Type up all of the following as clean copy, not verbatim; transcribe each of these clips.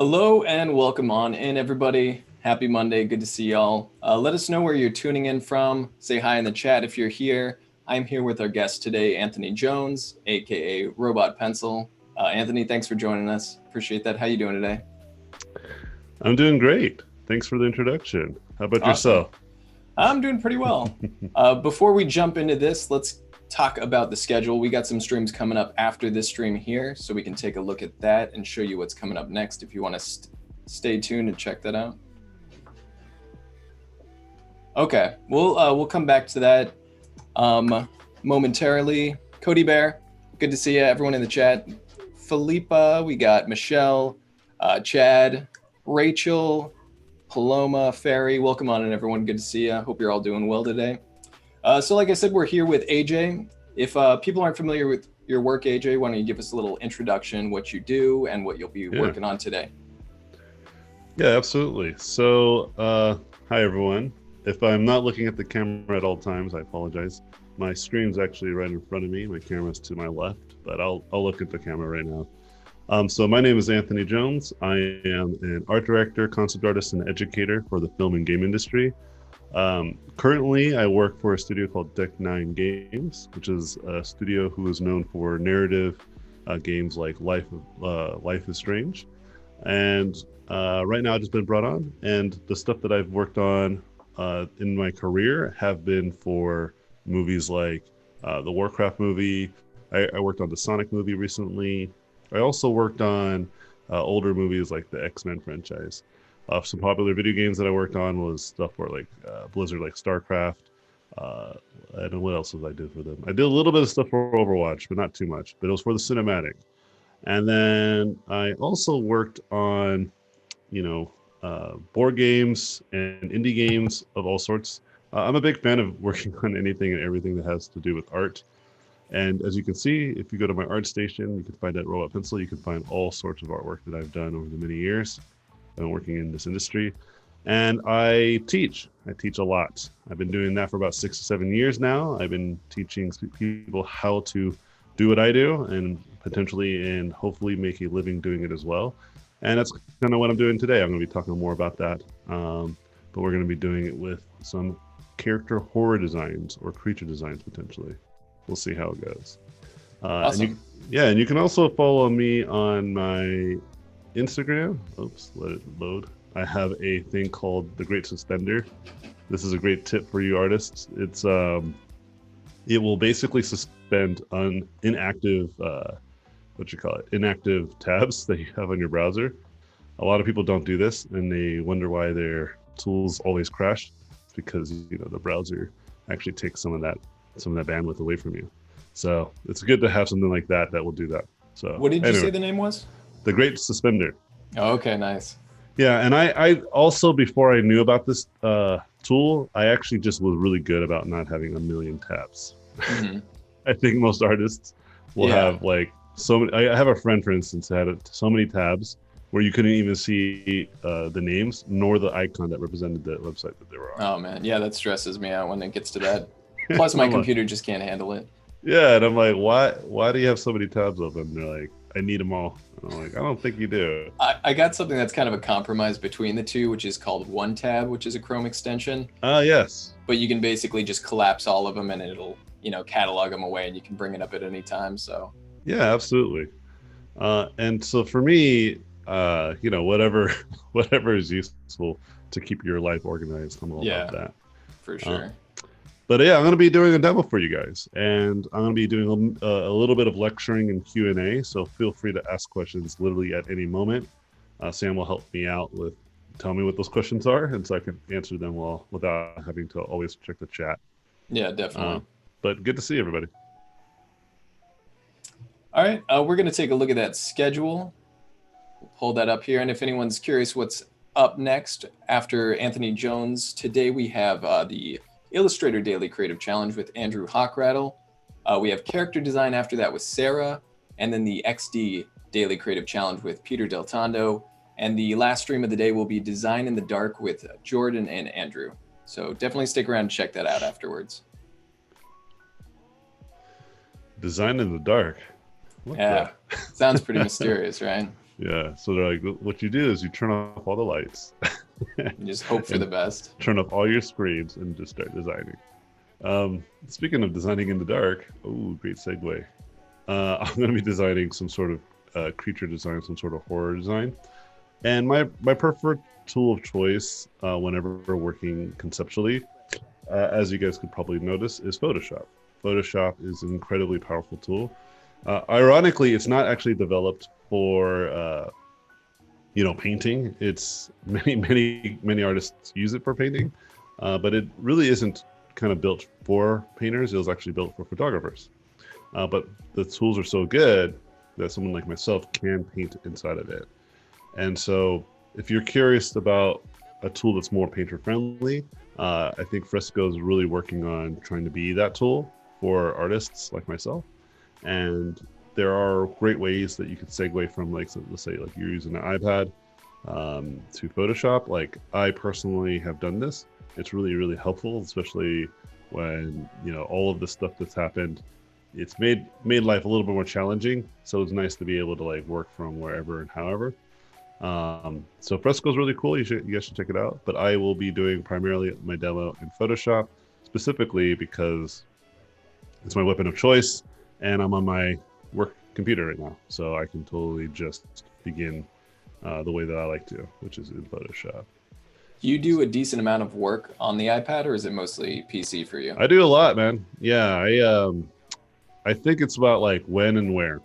Hello and welcome on in, everybody. Happy Monday. Good to see y'all. Let us know where you're tuning in from. Say hi in the chat if you're here. I'm here with our guest today, Anthony Jones, aka Robotpencil. Anthony, thanks for joining us. Appreciate that. How you doing today? I'm doing great. Thanks for the introduction. How about Awesome. yourself? I'm doing pretty well. Before we jump into this, let's talk about the schedule. We got some streams coming up after this stream here, so we can take a look at that and show you what's coming up next if you want to stay tuned and check that out. Okay, we'll come back to that momentarily. Cody Bear, good to see you. Everyone in the chat. Philippa, we got Michelle, Chad, Rachel, Paloma, Ferry, welcome on in, everyone. Good to see you. Hope you're all doing well today. So like I said, we're here with AJ. If people aren't familiar with your work, AJ, why don't you give us a little introduction, what you do and what you'll be working on today? Yeah, absolutely. So, hi everyone. If I'm not looking at the camera at all times, I apologize. My screen's actually right in front of me. My camera's to my left, but I'll look at the camera right now. So my name is Anthony Jones. I am an art director, concept artist, and educator for the film and game industry. Currently, I work for a studio called Deck 9 Games, which is a studio who is known for narrative games like Life is Strange. And right now, I've just been brought on, and the stuff that I've worked on in my career have been for movies like the Warcraft movie. I worked on the Sonic movie recently. I also worked on older movies like the X-Men franchise. Some popular video games that I worked on was stuff for like Blizzard, like StarCraft. I don't know what else I did for them. I did a little bit of stuff for Overwatch, but not too much. But it was for the cinematic. And then I also worked on, board games and indie games of all sorts. I'm a big fan of working on anything and everything that has to do with art. And as you can see, if you go to my art station, you can find at Robotpencil, you can find all sorts of artwork that I've done over the many years. I've been working in this industry. And I teach. I teach a lot. I've been doing that for about 6 to 7 years now. I've been teaching people how to do what I do and potentially and hopefully make a living doing it as well. And that's kind of what I'm doing today. I'm going to be talking more about that. But we're going to be doing it with some character horror designs or creature designs potentially. We'll see how it goes. Awesome. And you can also follow me on my Instagram. Oops, let it load. I have a thing called the Great Suspender. This is a great tip for you artists. It's it will basically suspend inactive inactive tabs that you have on your browser. A lot of people don't do this and they wonder why their tools always crash. It's because the browser actually takes some of that bandwidth away from you. So it's good to have something like that will do that. So what did you say the name was? The Great Suspender. Oh, okay, nice. Yeah, and I also, before I knew about this tool, I actually just was really good about not having a million tabs. Mm-hmm. I think most artists will have like so many. I have a friend, for instance, who had so many tabs where you couldn't even see the names nor the icon that represented the website that they were on. Oh man, yeah, that stresses me out when it gets to that. Plus, my computer just can't handle it. Yeah, and I'm like, why do you have so many tabs open? And they're like, I need them all. And I'm like, I don't think you do. I got something that's kind of a compromise between the two, which is called OneTab, which is a Chrome extension. Yes. But you can basically just collapse all of them and it'll, catalog them away and you can bring it up at any time. So yeah, absolutely. And so for me, whatever is useful to keep your life organized, I'm all about that. For sure. But yeah, I'm going to be doing a demo for you guys, and I'm going to be doing a little bit of lecturing and Q&A, so feel free to ask questions literally at any moment. Sam will help me out with tell me what those questions are, and so I can answer them without having to always check the chat. Yeah, definitely. But good to see everybody. All right, we're going to take a look at that schedule. We'll pull that up here, and if anyone's curious what's up next after Anthony Jones, today we have the Illustrator Daily Creative Challenge with Andrew Hockrattle. We have character design after that with Sarah, and then the XD Daily Creative Challenge with Peter Del Tondo. And the last stream of the day will be Design in the Dark with Jordan and Andrew. So definitely stick around and check that out afterwards. Design in the Dark. Sounds pretty mysterious, right? Yeah. So they're like, what you do is you turn off all the lights, You just hope for and the best. turn off all your screens, and just start designing. Speaking of designing in the dark, oh, great segue. I'm going to be designing some sort of creature design, some sort of horror design. And my preferred tool of choice whenever working conceptually, as you guys could probably notice, is Photoshop. Photoshop is an incredibly powerful tool. Ironically, it's not actually developed for painting. It's many artists use it for painting, but it really isn't kind of built for painters. It was actually built for photographers. But the tools are so good that someone like myself can paint inside of it. And so, if you're curious about a tool that's more painter friendly, I think Fresco is really working on trying to be that tool for artists like myself. And there are great ways that you could segue from, like, so let's say, like you're using an iPad to Photoshop. Like, I personally have done this. It's really, really helpful, especially when all of the stuff that's happened. It's made life a little bit more challenging. So it's nice to be able to like work from wherever and however. So Fresco is really cool. You guys should check it out. But I will be doing primarily my demo in Photoshop, specifically because it's my weapon of choice, and I'm on my work computer right now, so I can totally just begin the way that I like to, which is in Photoshop. You do a decent amount of work on the iPad, or is it mostly PC for you? I do a lot, man. Yeah, I think it's about like when and where.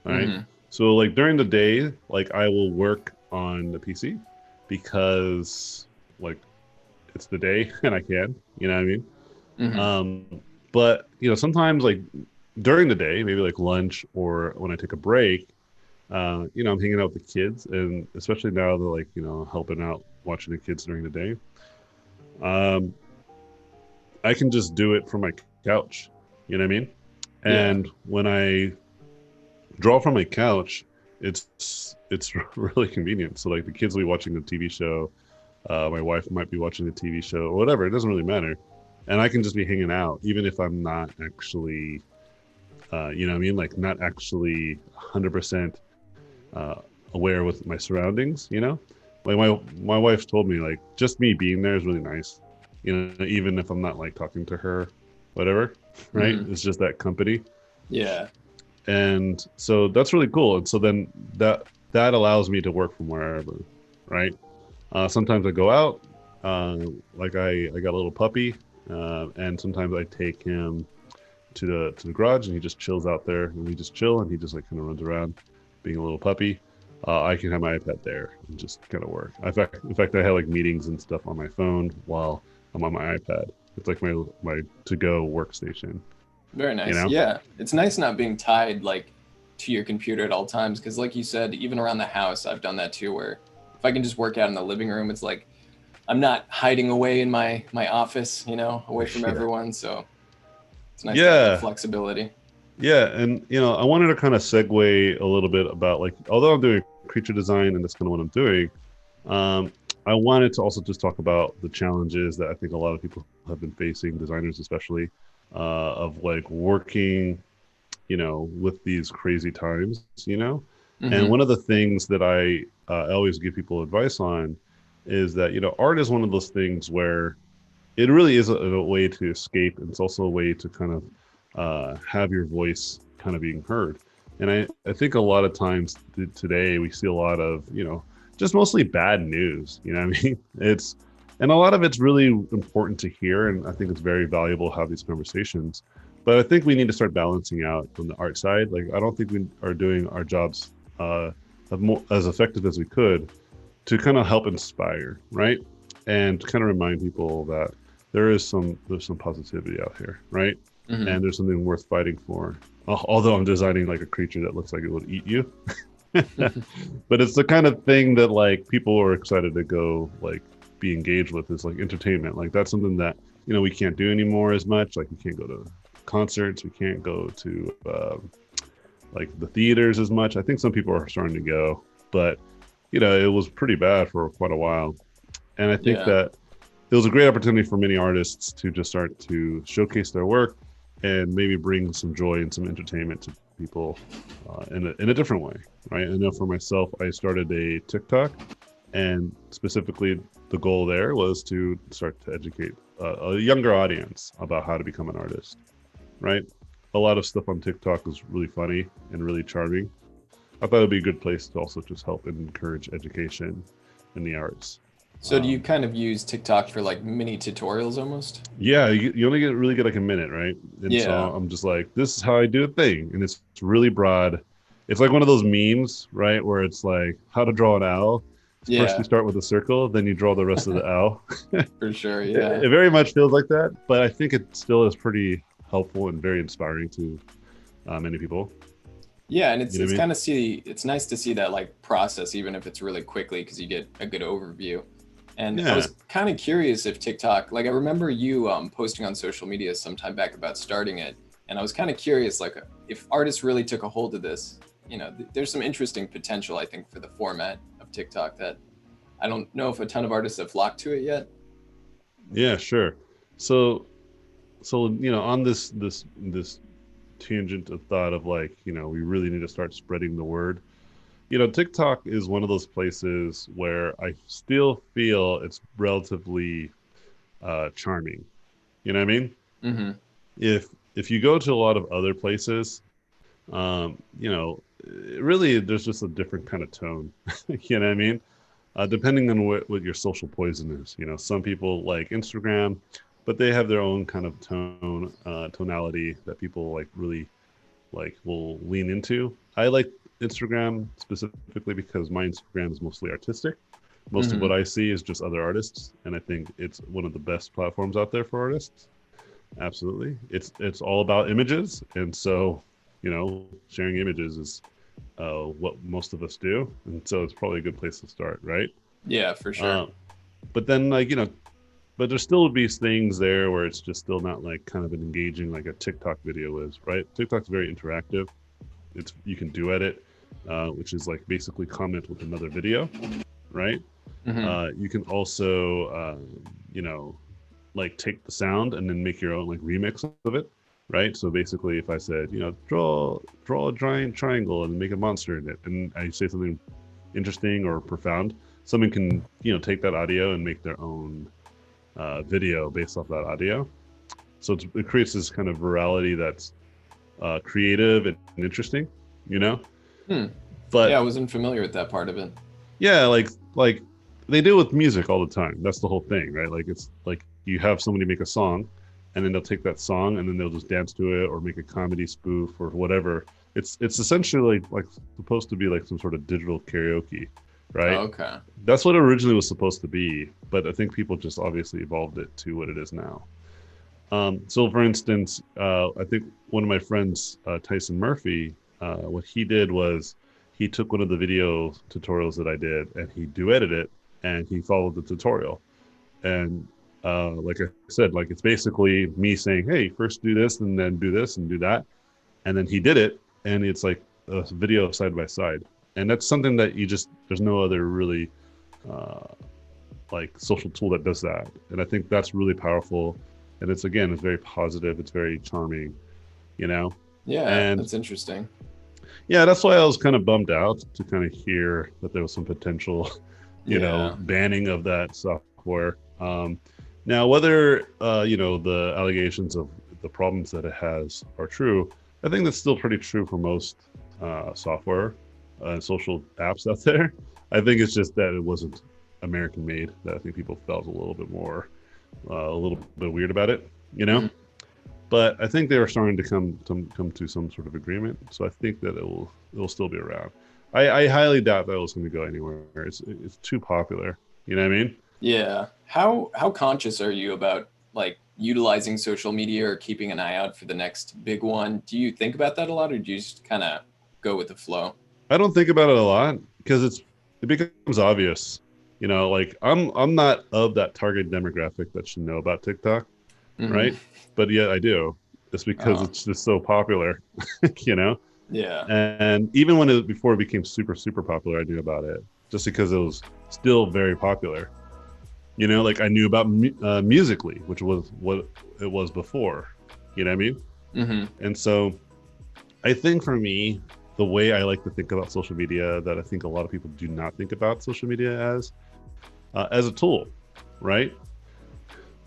All right. Mm-hmm. So like during the day, like I will work on the PC because like it's the day and I can, you know what I mean? Mm-hmm. But sometimes like during the day, maybe like lunch or when I take a break, I'm hanging out with the kids, and especially now they're like, helping out watching the kids during the day. Um, I can just do it from my couch, you know what I mean? Yeah. And when I draw from my couch, it's really convenient. So like the kids will be watching the TV show, my wife might be watching the TV show or whatever. It doesn't really matter, and I can just be hanging out, even if I'm not actually, you know what I mean, like not actually 100% aware with my surroundings. Like my wife told me like just me being there is really nice. Even if I'm not like talking to her, whatever, right? Mm-hmm. It's just that company. Yeah. And so that's really cool. And so then that allows me to work from wherever, right? Sometimes I go out, like I got a little puppy, and sometimes I take him to the garage and he just chills out there, and we just chill, and he just like kind of runs around being a little puppy. I can have my iPad there and just kind of work. In fact, I have like meetings and stuff on my phone while I'm on my iPad. It's like my to-go workstation. Very You nice. know? Yeah. It's nice not being tied like to your computer at all times, because like you said, even around the house, I've done that too, where if I can just work out in the living room, it's like I'm not hiding away in my office, away from Yeah. everyone. So it's nice to have that Yeah. flexibility. Yeah, and I wanted to kind of segue a little bit about like, although I'm doing creature design and that's kind of what I'm doing, I wanted to also just talk about the challenges that I think a lot of people have been facing, designers especially, of like working, with these crazy times. And Mm-hmm. one of the things that I always give people advice on is that art is one of those things where it really is a way to escape, and it's also a way to kind of have your voice kind of being heard. And I think a lot of times today we see a lot of just mostly bad news. You know what I mean? And a lot of it's really important to hear, and I think it's very valuable to have these conversations. But I think we need to start balancing out from the art side. Like, I don't think we are doing our jobs as effective as we could to kind of help inspire, right? And to kind of remind people that there's some positivity out here, right? Mm-hmm. And there's something worth fighting for. Although I'm designing like a creature that looks like it would eat you, but it's the kind of thing that like people are excited to go like be engaged with. Is like entertainment. Like that's something that we can't do anymore as much. Like we can't go to concerts, we can't go to like the theaters as much. I think some people are starting to go, but it was pretty bad for quite a while. And I think Yeah. that it was a great opportunity for many artists to just start to showcase their work and maybe bring some joy and some entertainment to people in a different way, right? I know for myself, I started a TikTok, and specifically the goal there was to start to educate a younger audience about how to become an artist, right? A lot of stuff on TikTok is really funny and really charming. I thought it'd be a good place to also just help and encourage education in the arts. So do you kind of use TikTok for like mini tutorials almost? Yeah, you only really get like a minute, right? And so Yeah. I'm just like, this is how I do a thing, and it's really broad. It's like one of those memes, right, where it's like how to draw an owl. First, you Yeah, start with a circle, then you draw the rest of the owl. for sure. It, Yeah. it very much feels like that, but I think it still is pretty helpful and very inspiring to many people. Yeah, and it's You know it's what I mean? kind of it's nice to see that like process, even if it's really quickly, because you get a good overview. And I Yeah, was kind of curious if TikTok, like I remember you posting on social media sometime back about starting it, and I was kind of curious, like if artists really took a hold of this, there's some interesting potential, I think, for the format of TikTok that I don't know if a ton of artists have flocked to it yet. yeah, sure. So, on this tangent of thought of like, we really need to start spreading the word. TikTok is one of those places where I still feel it's relatively charming. You know what I mean? Mm-hmm. If you go to a lot of other places, really there's just a different kind of tone. You know what I mean? Depending on what your social poison is. Some people like Instagram, but they have their own kind of tonality that people like really like will lean into. I like Instagram specifically because my Instagram is mostly artistic. Most of Mm-hmm. what I see is just other artists, and I think it's one of the best platforms out there for artists. Absolutely, it's all about images, and so sharing images is what most of us do, and so it's probably a good place to start, right? Yeah, for sure. Uh, but then but there still would be things there where it's just still not like kind of an engaging like a TikTok video is, right? TikTok's very interactive. You can duet it, which is like basically comment with another video, right? Mm-hmm. You can also, like take the sound and then make your own like remix of it, right? So basically, if I said, draw a giant triangle and make a monster in it, and I say something interesting or profound, someone can take that audio and make their own video based off that audio. So it creates this kind of virality that's creative and interesting, you know. Hmm. Yeah, I But wasn't familiar with that part of it. yeah, like they do with music all the time. That's the whole thing, right? Like it's like you have somebody make a song, and then they'll take that song and then they'll just dance to it or make a comedy spoof or whatever. It's essentially like supposed to be like some sort of digital karaoke, right? Okay. That's what it originally was supposed to be, but I think people just obviously evolved it to what it is now. So, for instance, I think one of my friends, Tyson Murphy, what he did was he took one of the video tutorials that I did and he duetted it and he followed the tutorial. And like I said, like it's basically me saying, "Hey, first do this and then do this and do that," and then he did it, and it's like a video side by side. And that's something that there's no other really uh, like social tool that does that. And I think that's really powerful. And it's very positive. It's very charming, you know? Yeah, And that's interesting. yeah, that's why I was kind of bummed out to kind of hear that there was some potential, Yeah. banning of that software. Now, whether, the allegations of the problems that it has are true, I think that's still pretty true for most software social apps out there. I think it's just that it wasn't American made that I think people felt a little bit more, a little bit weird about it, you know? Mhm. But I think they are starting to come to some sort of agreement. So I think that it will still be around. I highly doubt that it's going to go anywhere. It's too popular. You know what I mean? Yeah. How conscious are you about like utilizing social media or keeping an eye out for the next big one? Do you think about that a lot, or do you just kind of go with the flow? I don't think about it a lot because it becomes obvious. Like I'm not of that target demographic that should know about TikTok, Hmm. right? But yet I do. It's because Oh, it's just so popular, you know. yeah. And even before it became super super popular, I knew about it just because it was still very popular. Like I knew about Musically, which was what it was before. You know what I mean? Hmm. And so I think for me, the way I like to think about social media that I think a lot of people do not think about social media as a tool, right?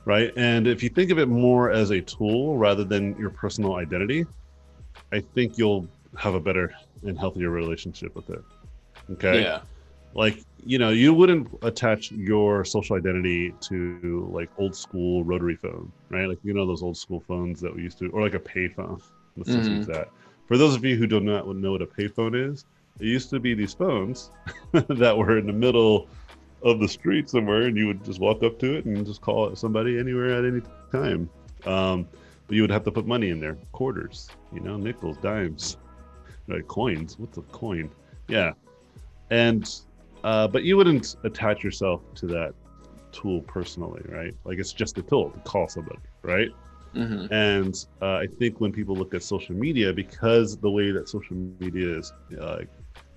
Right. And if you think of it more as a tool rather than your personal identity, I think you'll have a better and healthier relationship with it. Okay. Yeah. Like, you wouldn't attach your social identity to like old school rotary phone, right? Like, those old school phones that we used to, or like a pay phone. Let's just use Hmm. that. For those of you who do not know what a payphone is, it used to be these phones that were in the middle of the street somewhere, and you would just walk up to it and just call it somebody anywhere at any time. Um, but you would have to put money in there, quarters, nickels, dimes, like coins. What's a coin? Yeah, and but you wouldn't attach yourself to that tool personally, right? Like it's just a tool to call somebody, right? Hmm. And I think when people look at social media, because the way that social media is,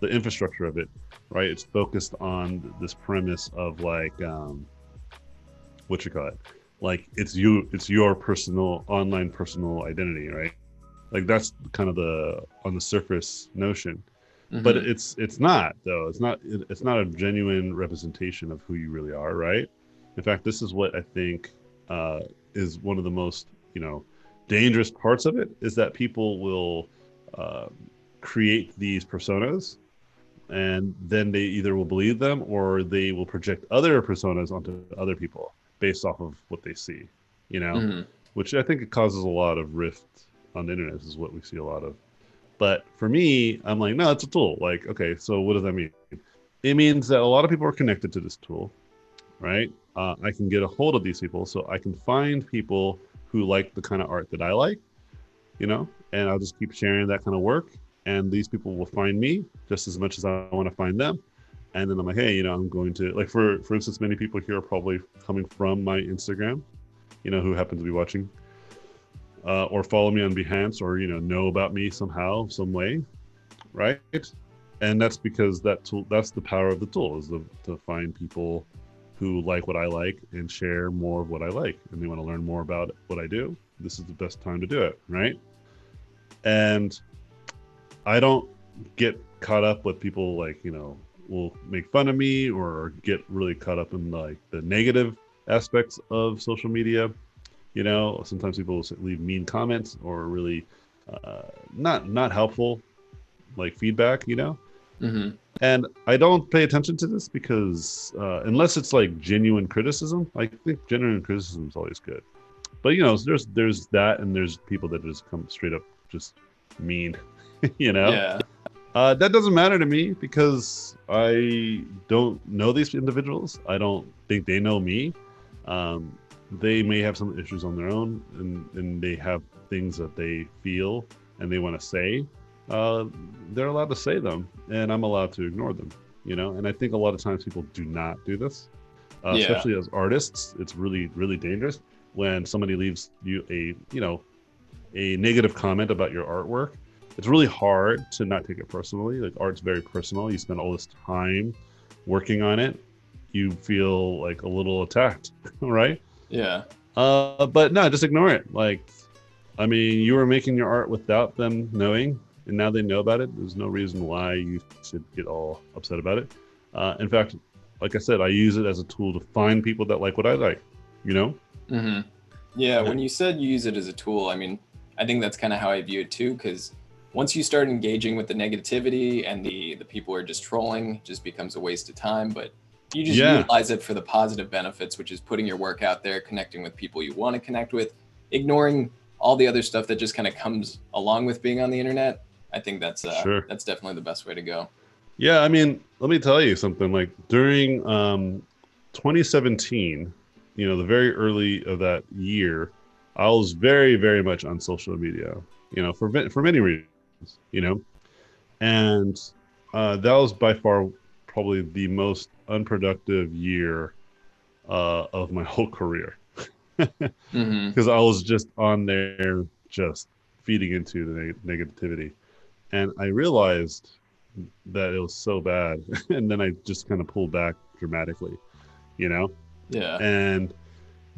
the infrastructure of it, right? It's focused on this premise of like, what you call it, like it's your personal online personal identity, right? Like that's kind of the on the surface notion, but Hmm. it's not though. It's not a genuine representation of who you really are, right? In fact, this is what I think uh, is one of the most dangerous parts of it is that people will uh, create these personas, and then they either will believe them or they will project other personas onto other people based off of what they see, you know, Hmm. which I think it causes a lot of rift on the internet. This is what we see a lot of. But for me, I'm like, no, it's a tool. Like, okay, so what does that mean? It means that a lot of people are connected to this tool, right? I can get a hold of these people, so I can find people who like the kind of art that I like, and I'll just keep sharing that kind of work. And these people will find me just as much as I want to find them. And then I'm like, hey, I'm going to like for instance, many people here are probably coming from my Instagram, who happen to be watching or follow me on Behance or know about me somehow, some way, right? And that's because that tool, that's the power of the tool, is to find people who like what I like and share more of what I like, and they want to learn more about what I do. This is the best time to do it, right? And I don't get caught up with people like, will make fun of me or get really caught up in like the negative aspects of social media. Sometimes people will leave mean comments or really uh, not helpful like feedback, Hmm. and I don't pay attention to this because unless it's like genuine criticism, I think genuine criticism is always good. But there's that, and there's people that just come straight up just mean, you know. Yeah. That doesn't matter to me because I don't know these individuals. I don't think they know me. Um, they may have some issues on their own, and they have things that they feel and they want to say. Uh, they're allowed to say them, and I'm allowed to ignore them. And I think a lot of times people do not do this, Yeah. especially as artists. It's really, really dangerous when somebody leaves you a negative comment about your artwork. It's really hard to not take it personally. Like art's very personal. You spend all this time working on it. You feel like a little attacked, right? Yeah. But no, just ignore it. Like, I mean, you were making your art without them knowing, and now they know about it. There's no reason why you should get all upset about it. In fact, like I said, I use it as a tool to find people that like what I like. You know? Hmm. Yeah. Yeah. When you said you use it as a tool, I mean, I think that's kind of how I view it too. Because once you start engaging with the negativity and the people who are just trolling, it just becomes a waste of time. But if you just Yeah. utilize it for the positive benefits, which is putting your work out there, connecting with people you want to connect with, ignoring all the other stuff that just kind of comes along with being on the internet, I think Sure. that's definitely the best way to go. Yeah. I mean, let me tell you something. Like during 2017, the very early of that year, I was very, very much on social media. For many reasons. You know, and that was by far probably the most unproductive year of my whole career Hmm. because I was just on there just feeding into the negativity, and I realized that it was so bad, and then I just kind of pulled back dramatically, you know, Yeah. and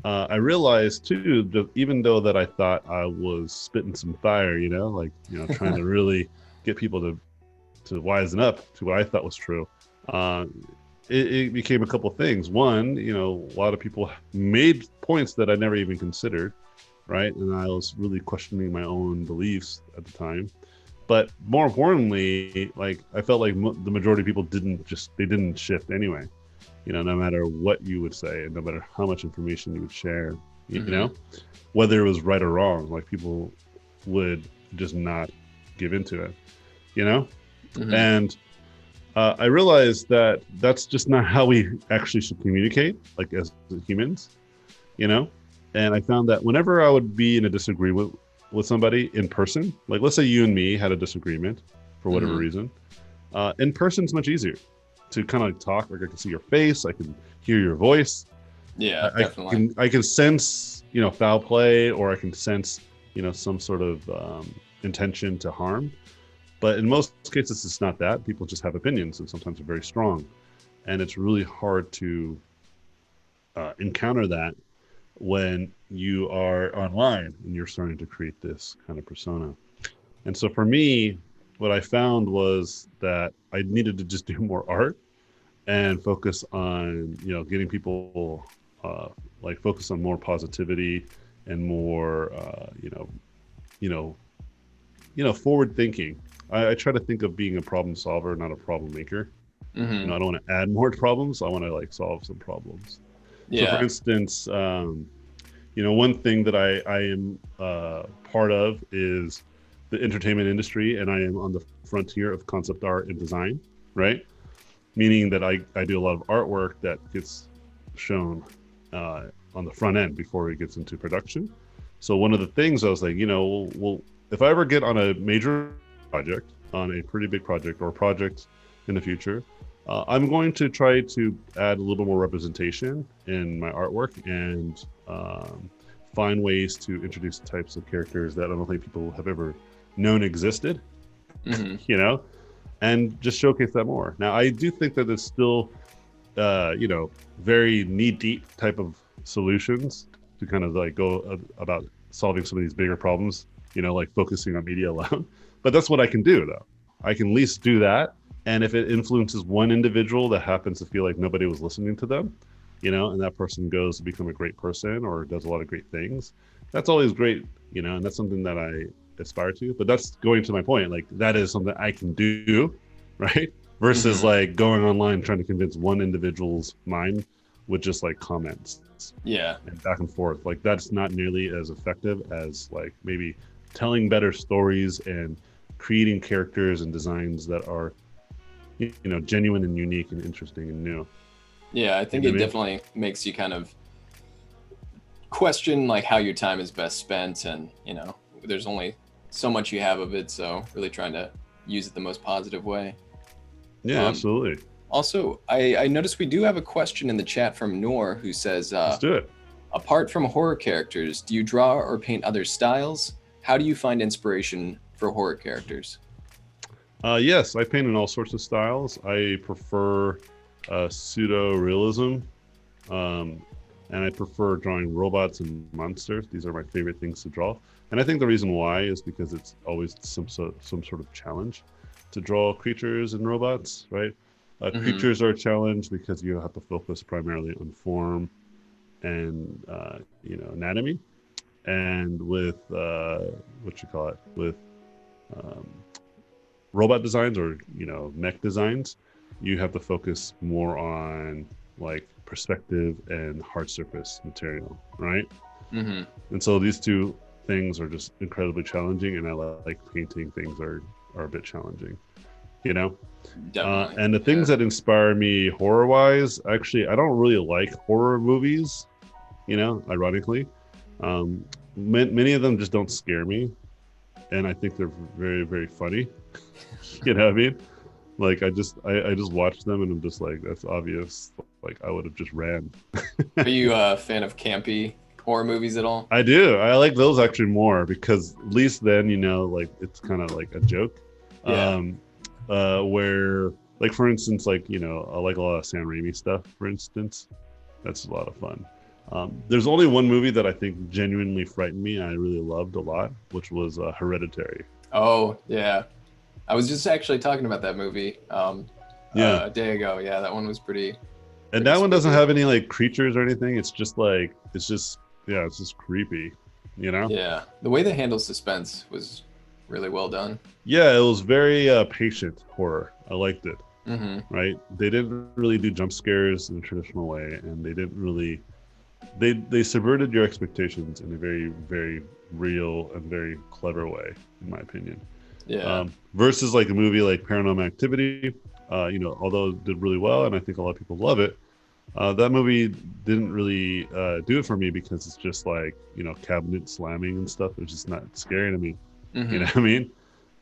I realized too that even though that I thought I was spitting some fire, trying to really get people to wisen up to what I thought was true. Uh, it became a couple things. One, a lot of people made points that I never even considered, right? And I was really questioning my own beliefs at the time. But more importantly, like I felt like the majority of people didn't shift anyway. No matter what you would say, and no matter how much information you would share, you know, whether it was right or wrong, like people would just not give into it, you know. And I realized that that's just not how we actually should communicate, like as humans, you know. And I found that whenever I would be in a disagreement with somebody in person, like let's say you and me had a disagreement for whatever reason, in person it's much easier to kind of like talk. Like I can see your face, I can hear your voice. Yeah, definitely. I can sense, foul play, or I can sense, some sort of intention to harm. But in most cases, it's not that. People just have opinions, and sometimes they're very strong. And it's really hard to encounter that when you are online and you're starting to create this kind of persona. And so for me, what I found was that I needed to just do more art and focus on, getting people like focus on more positivity and more, forward thinking. I try to think of being a problem solver, not a problem maker. I don't want to add more problems. I want to like solve some problems. So, for Yeah. instance, one thing that I am part of is the entertainment industry, and I am on the frontier of concept art and design, right? Meaning that I do a lot of artwork that gets shown on the front end before it gets into production. So one of the things I was like, well, if I ever get on a major project, on a pretty big project or project in the future, I'm going to try to add a little more representation in my artwork and find ways to introduce types of characters that I don't think people have ever known existed, and just showcase that more. Now, I do think that it's still, very knee-deep type of solutions to kind of like go about solving some of these bigger problems, like focusing on media alone. But that's what I can do, though. I can at least do that. And if it influences one individual that happens to feel like nobody was listening to them, and that person goes to become a great person or does a lot of great things, that's always great, and that's something that I aspire to. But that's going to my point. Like that is something I can do, right? Versus like going online trying to convince one individual's mind with just like comments and back and forth. Like that's not nearly as effective as like maybe telling better stories and creating characters and designs that are genuine and unique and interesting and new. Yeah, I think it definitely makes you kind of question like how your time is best spent, and there's only so much you have of it, so really trying to use it the most positive way. Yeah, absolutely. Also, I noticed we do have a question in the chat from Noor, who says, let's do it. Apart from horror characters, do you draw or paint other styles? How do you find inspiration for horror characters? Yes, I paint in all sorts of styles. I prefer pseudo-realism, and I prefer drawing robots and monsters. These are my favorite things to draw. And I think the reason why is because it's always some sort of challenge to draw creatures and robots, right? Creatures are a challenge because you have to focus primarily on form and anatomy. And with with robot designs or mech designs, you have to focus more on like perspective and hard surface material, right? And so these two things are just incredibly challenging, and I like painting things are a bit challenging, Definitely. And the things that inspire me horror wise, actually I don't really like horror movies, ironically. Many of them just don't scare me, and I think they're very, very funny. You know what I mean? Like I just watch them and I'm just like, that's obvious. Like I would have just ran. Are you a fan of campy horror movies at all? I do. I like those actually more because at least then like it's kind of like a joke. Where like for instance, like I like a lot of Sam Raimi stuff. For instance, that's a lot of fun. There's only one movie that I think genuinely frightened me and I really loved a lot, which was Hereditary. Oh, yeah. I was just actually talking about that movie Yeah, a day ago. Yeah, that one was and pretty that one doesn't spooky. have any like creatures or anything. It's just like yeah, it's just creepy, you know? Yeah, the way they handle suspense was really well done. Yeah, it was very patient horror. I liked it. Hmm. Right? They didn't really do jump scares in a traditional way, and they didn't really they subverted your expectations in a very real and very clever way, in my opinion. Yeah. Versus like a movie like Paranormal Activity, although it did really well, and I think a lot of people love it. That movie didn't really do it for me because it's just like cabinet slamming and stuff. It's just not scary to me. You know Hmm. what I mean?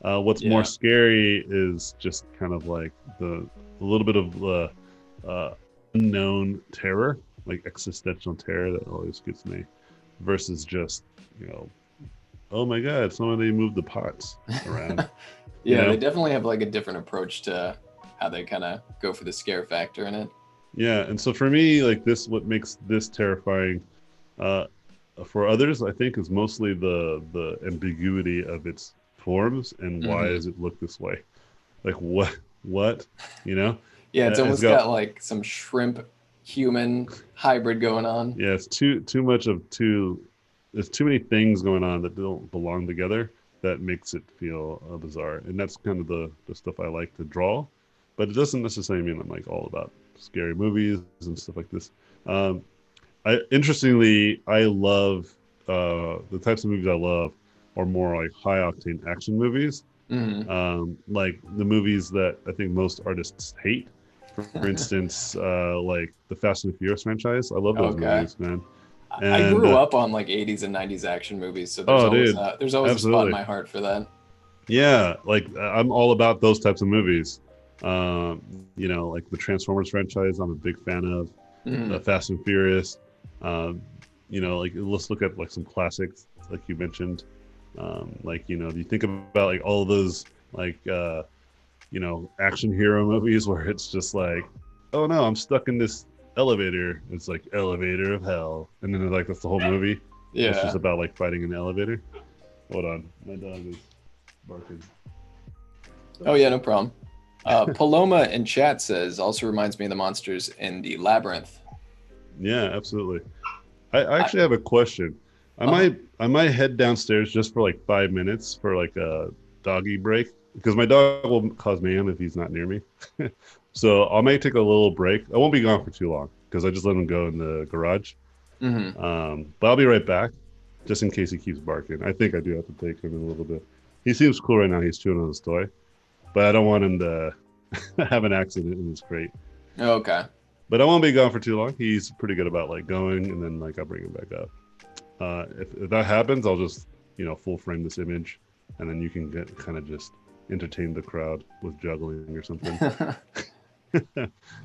What's more Yeah. scary is just kind of like a little bit of unknown terror, like existential terror that always gets me, versus just you know, oh my god, somebody moved the pots around. You Yeah, they know? definitely have like a different approach to how they kind of go for the scare factor in it. Yeah, and so for me, like this, what makes this terrifying uh, for others, I think, is mostly the ambiguity of its forms and why Hmm. does it look this way? Like what, you know? Yeah, it's It's almost got got like some shrimp human hybrid going on. yeah, it's too much of too. There's too many things going on that don't belong together that makes it feel bizarre, and that's kind of the stuff I like to draw. But it doesn't necessarily mean I'm like all about scary movies and stuff like this. Um, I love the types of movies I love are more like high octane action movies, Hmm. like the movies that I think most artists hate. For instance, like the Fast and Furious franchise. I love those Okay. movies, man. I And grew up on like 80s and 90s action movies, so oh, dude, there's always a spot in absolutely, my heart for that. yeah. Like I'm all about those types of movies. Like the Transformers franchise. I'm a big fan of Hmm. Fast and Furious. Um, like let's look at like some classics, like you mentioned. You think about like all those like action hero movies where it's just like, oh no, I'm stuck in this elevator. It's like elevator of hell, and then like that's the whole movie. It's just Yeah. about like fighting an elevator. Hold on, my dog is barking. Oh yeah, no problem. Paloma in chat says also reminds me of the monsters in the labyrinth. Yeah, absolutely. I I, actually have a question. uh-huh. I might head downstairs just for like 5 minutes for like a doggy break because my dog will cause mayhem if he's not near me. So I may take a little break. I won't be gone for too long because I just let him go in the garage. Hmm. But I'll be right back just in case he keeps barking. I think I do have to take him in a little bit. He seems cool right now. He's chewing on his toy, but I don't want him to have an accident in his crate. Okay. But I won't be gone for too long. He's pretty good about like going and then like I'll bring him back up. If that happens, I'll just full frame this image, and then you can get kind of just entertain the crowd with juggling or something.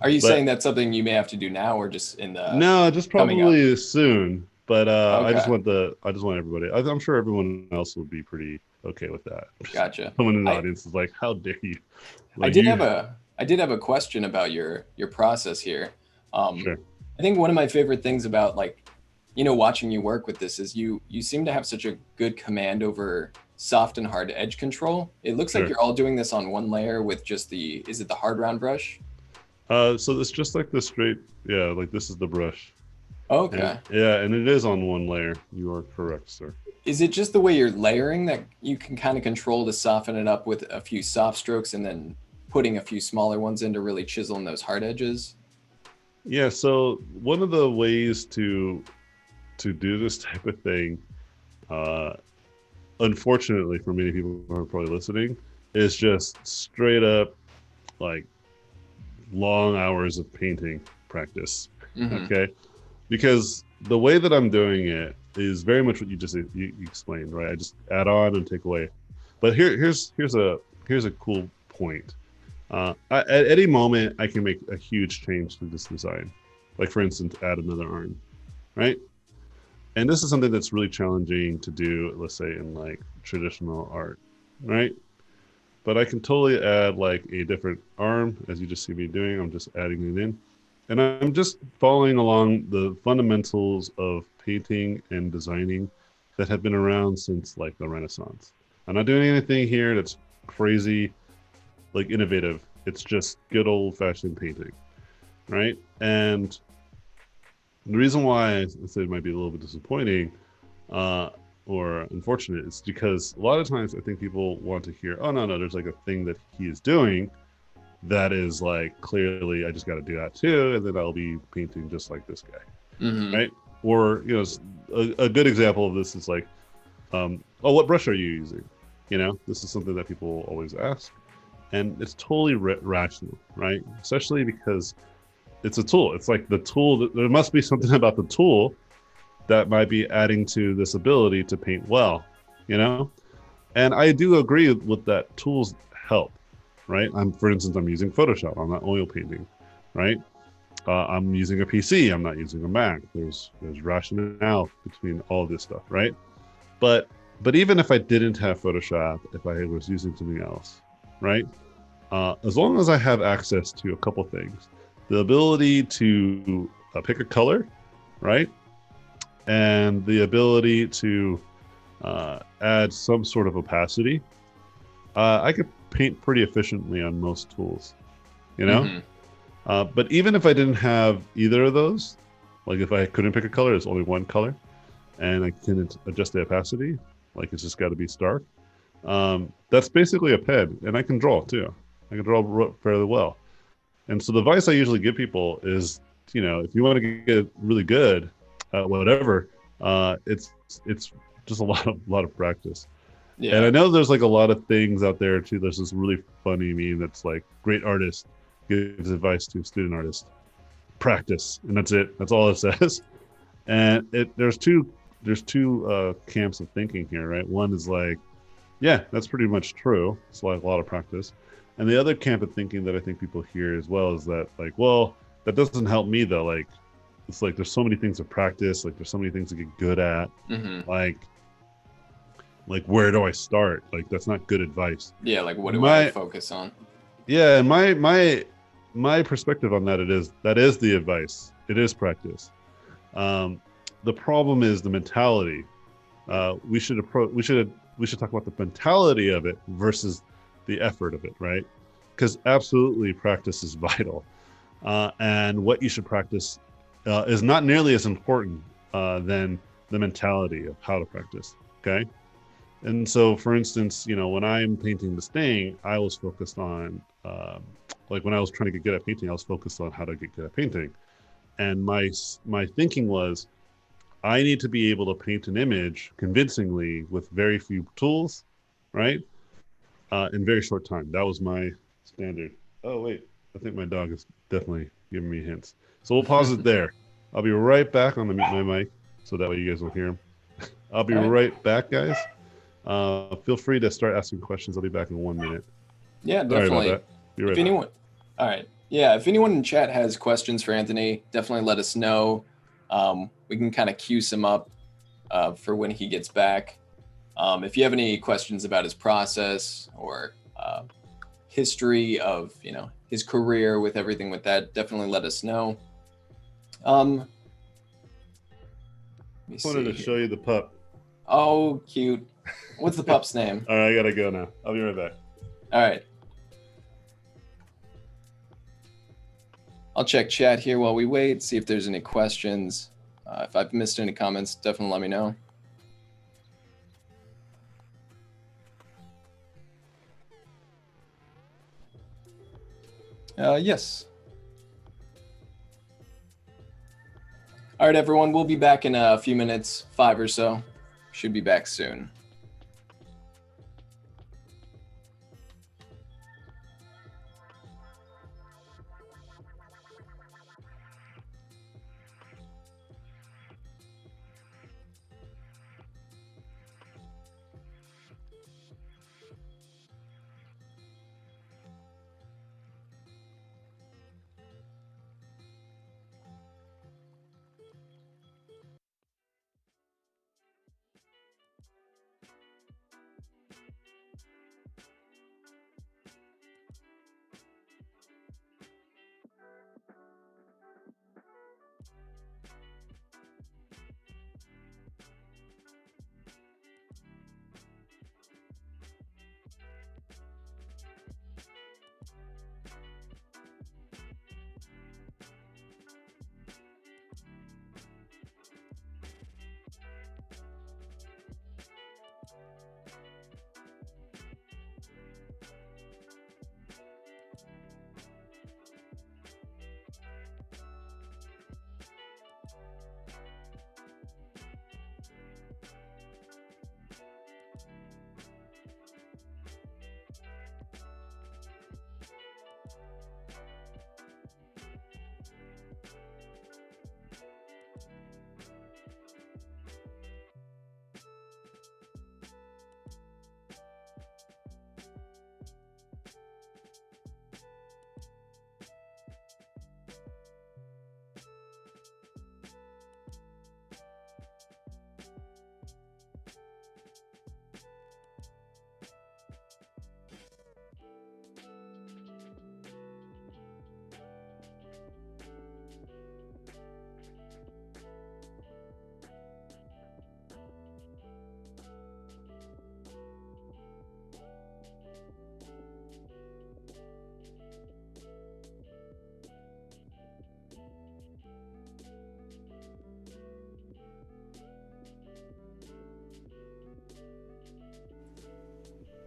Are you saying But that's something you may have to do now or just in the no, just coming up? probably soon. But Okay. I just want everybody. I'm sure everyone else will be pretty okay with that. Gotcha. Someone in the I audience is like, "How dare you?" I Like did you, have a question about your process here. Um, sure, I think one of my favorite things about like watching you work with this is you seem to have such a good command over soft and hard edge control. It looks like sure. you're all doing this on one layer with just is it the hard round brush? So it's just like the straight, yeah, like this is the brush, and Okay. yeah, and it is on one layer. You are correct, sir. Is it just the way you're layering that you can kind of control to soften it up with a few soft strokes and then putting a few smaller ones in to really chisel in those hard edges? Yeah, so one of the ways to do this type of thing, uh, unfortunately for many people who are probably listening, is just straight up like long hours of painting practice. Hmm. Okay, because the way that I'm doing it is very much what you explained, right? I just add on and take away. But here's a cool point. At any moment, I can make a huge change to this design. Like for instance, add another arm, right? And this is something that's really challenging to do, let's say in like traditional art, right? But I can totally add like a different arm, as you just see me doing. I'm just adding it in, And I'm just following along the fundamentals of painting and designing that have been around since like the Renaissance. I'm not doing anything here that's crazy, like innovative. It's just good old fashioned painting, right? And the reason why I said it might be a little bit disappointing uh, or unfortunate is because a lot of times I think people want to hear, oh, no, there's like a thing that he is doing that is like clearly I just got to do that too, and then I'll be painting just like this guy, Mm-hmm. right? Or a good example of this is like, oh, what brush are you using? This is something that people always ask, and it's totally rational, right? Especially because it's a tool. It's like the tool. There must be something about the tool that might be adding to this ability to paint well, you know. And I do agree with that. Tools help, right? For instance, I'm using Photoshop. I'm not oil painting, right? I'm using a PC. I'm not using a Mac. There's rationale between all this stuff, right? But but even if I didn't have Photoshop, if I was using something else, right? As long as I have access to a couple things, the ability to pick a color, right, and the ability to add some sort of opacity, I could paint pretty efficiently on most tools, you know. Mm-hmm. But even if I didn't have either of those, like if I couldn't pick a color, there's only one color, and I can adjust the opacity, like it's just got to be stark. That's basically a pen, and I can draw too. I can draw fairly well. And so the advice I usually give people is, if you want to get really good at whatever, it's just a lot of practice. And Yeah. I know there's like a lot of things out there too. There's this really funny meme that's like, great artist gives advice to student artist: practice, and that's it. That's all it says. And there's two camps of thinking here, right? One is like, yeah, that's pretty much true. It's like a lot of practice. And the other camp of thinking that I think people hear as well is that, like, well, that doesn't help me though. Like, it's like there's so many things to practice. Like, there's so many things to get good at. Mm-hmm. Like, where do I start? Like, that's not good advice. Yeah. Like, what do I My focus on? Yeah, and my perspective on that is the advice. It is practice. Um, the problem is the mentality. We should talk about the mentality of it versus the effort of it, right? Because absolutely practice is vital, and what you should practice is not nearly as important than the mentality of how to practice. Okay, and so for instance, when I'm painting this thing, I was focused on like when I was trying to get good at painting, I was focused on how to get good at painting, and my thinking was, I need to be able to paint an image convincingly with very few tools, right? In very short time. That was my standard. Oh wait, I think my dog is definitely giving me hints. So we'll pause it there. I'll be right back on the mute my mic, so that way you guys will hear him. I'll be All right. right back, guys. Feel free to start asking questions. I'll be back in 1 minute. Yeah, Sorry about definitely. that. Be If right back. anyone, all right. Yeah, if anyone in chat has questions for Anthony, definitely let us know. We can kind of queue some up for when he gets back. If you have any questions about his process or history of his career with everything with that, definitely let us know. Let me I wanted see to show here. you the pup. Oh, cute. What's the pup's name? All right, I gotta go now. I'll be right back. All right. I'll check chat here while we wait, see if there's any questions. If I've missed any comments, definitely let me know. Yes. All right, everyone. We'll be back in a few minutes, 5 or so. Should be back soon.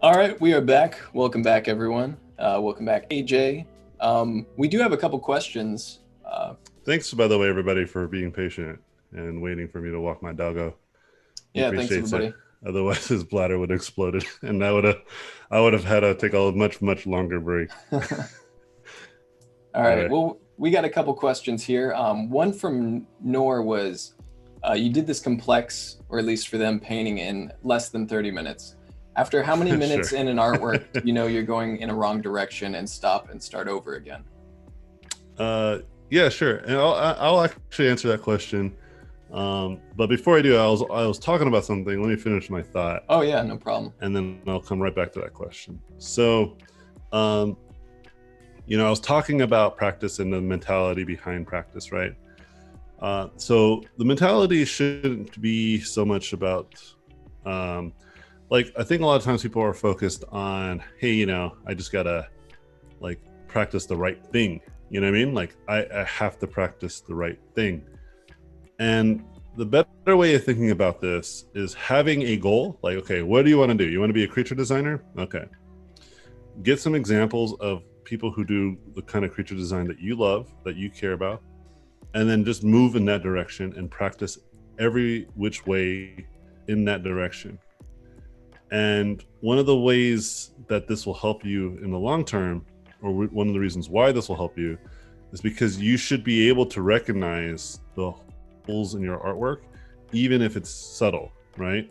All right, we are back. Welcome back, everyone. Welcome back, AJ. We do have a couple questions. Thanks, by the way, everybody, for being patient and waiting for me to walk my doggo. He Yeah, thanks, appreciates it. everybody. Otherwise, his bladder would have exploded, and I would have had to take a much longer break. All All right, right. well, we got a couple questions here. One from Nor was, you did this complex, or at least for them, painting in less than 30 minutes. After how many minutes Sure. in an artwork do you know you're going in a wrong direction and stop and start over again? Yeah, sure. And I'll actually answer that question. But before I do, I was talking about something. Let me finish my thought, Oh yeah, no problem. and then I'll come right back to that question. So, um, I was talking about practice and the mentality behind practice, right? So the mentality shouldn't be so much about, like, I think a lot of times people are focused on, hey, I just gotta like practice the right thing. You know what I mean? Like I have to practice the right thing. And the better way of thinking about this is having a goal. Like, okay, what do you want to do? You want to be a creature designer? Okay. Get some examples of people who do the kind of creature design that you love, that you care about, and then just move in that direction and practice every which way in that direction. And one of the ways that this will help you in the long term, or one of the reasons why this will help you, is because you should be able to recognize the holes in your artwork, even if it's subtle, right?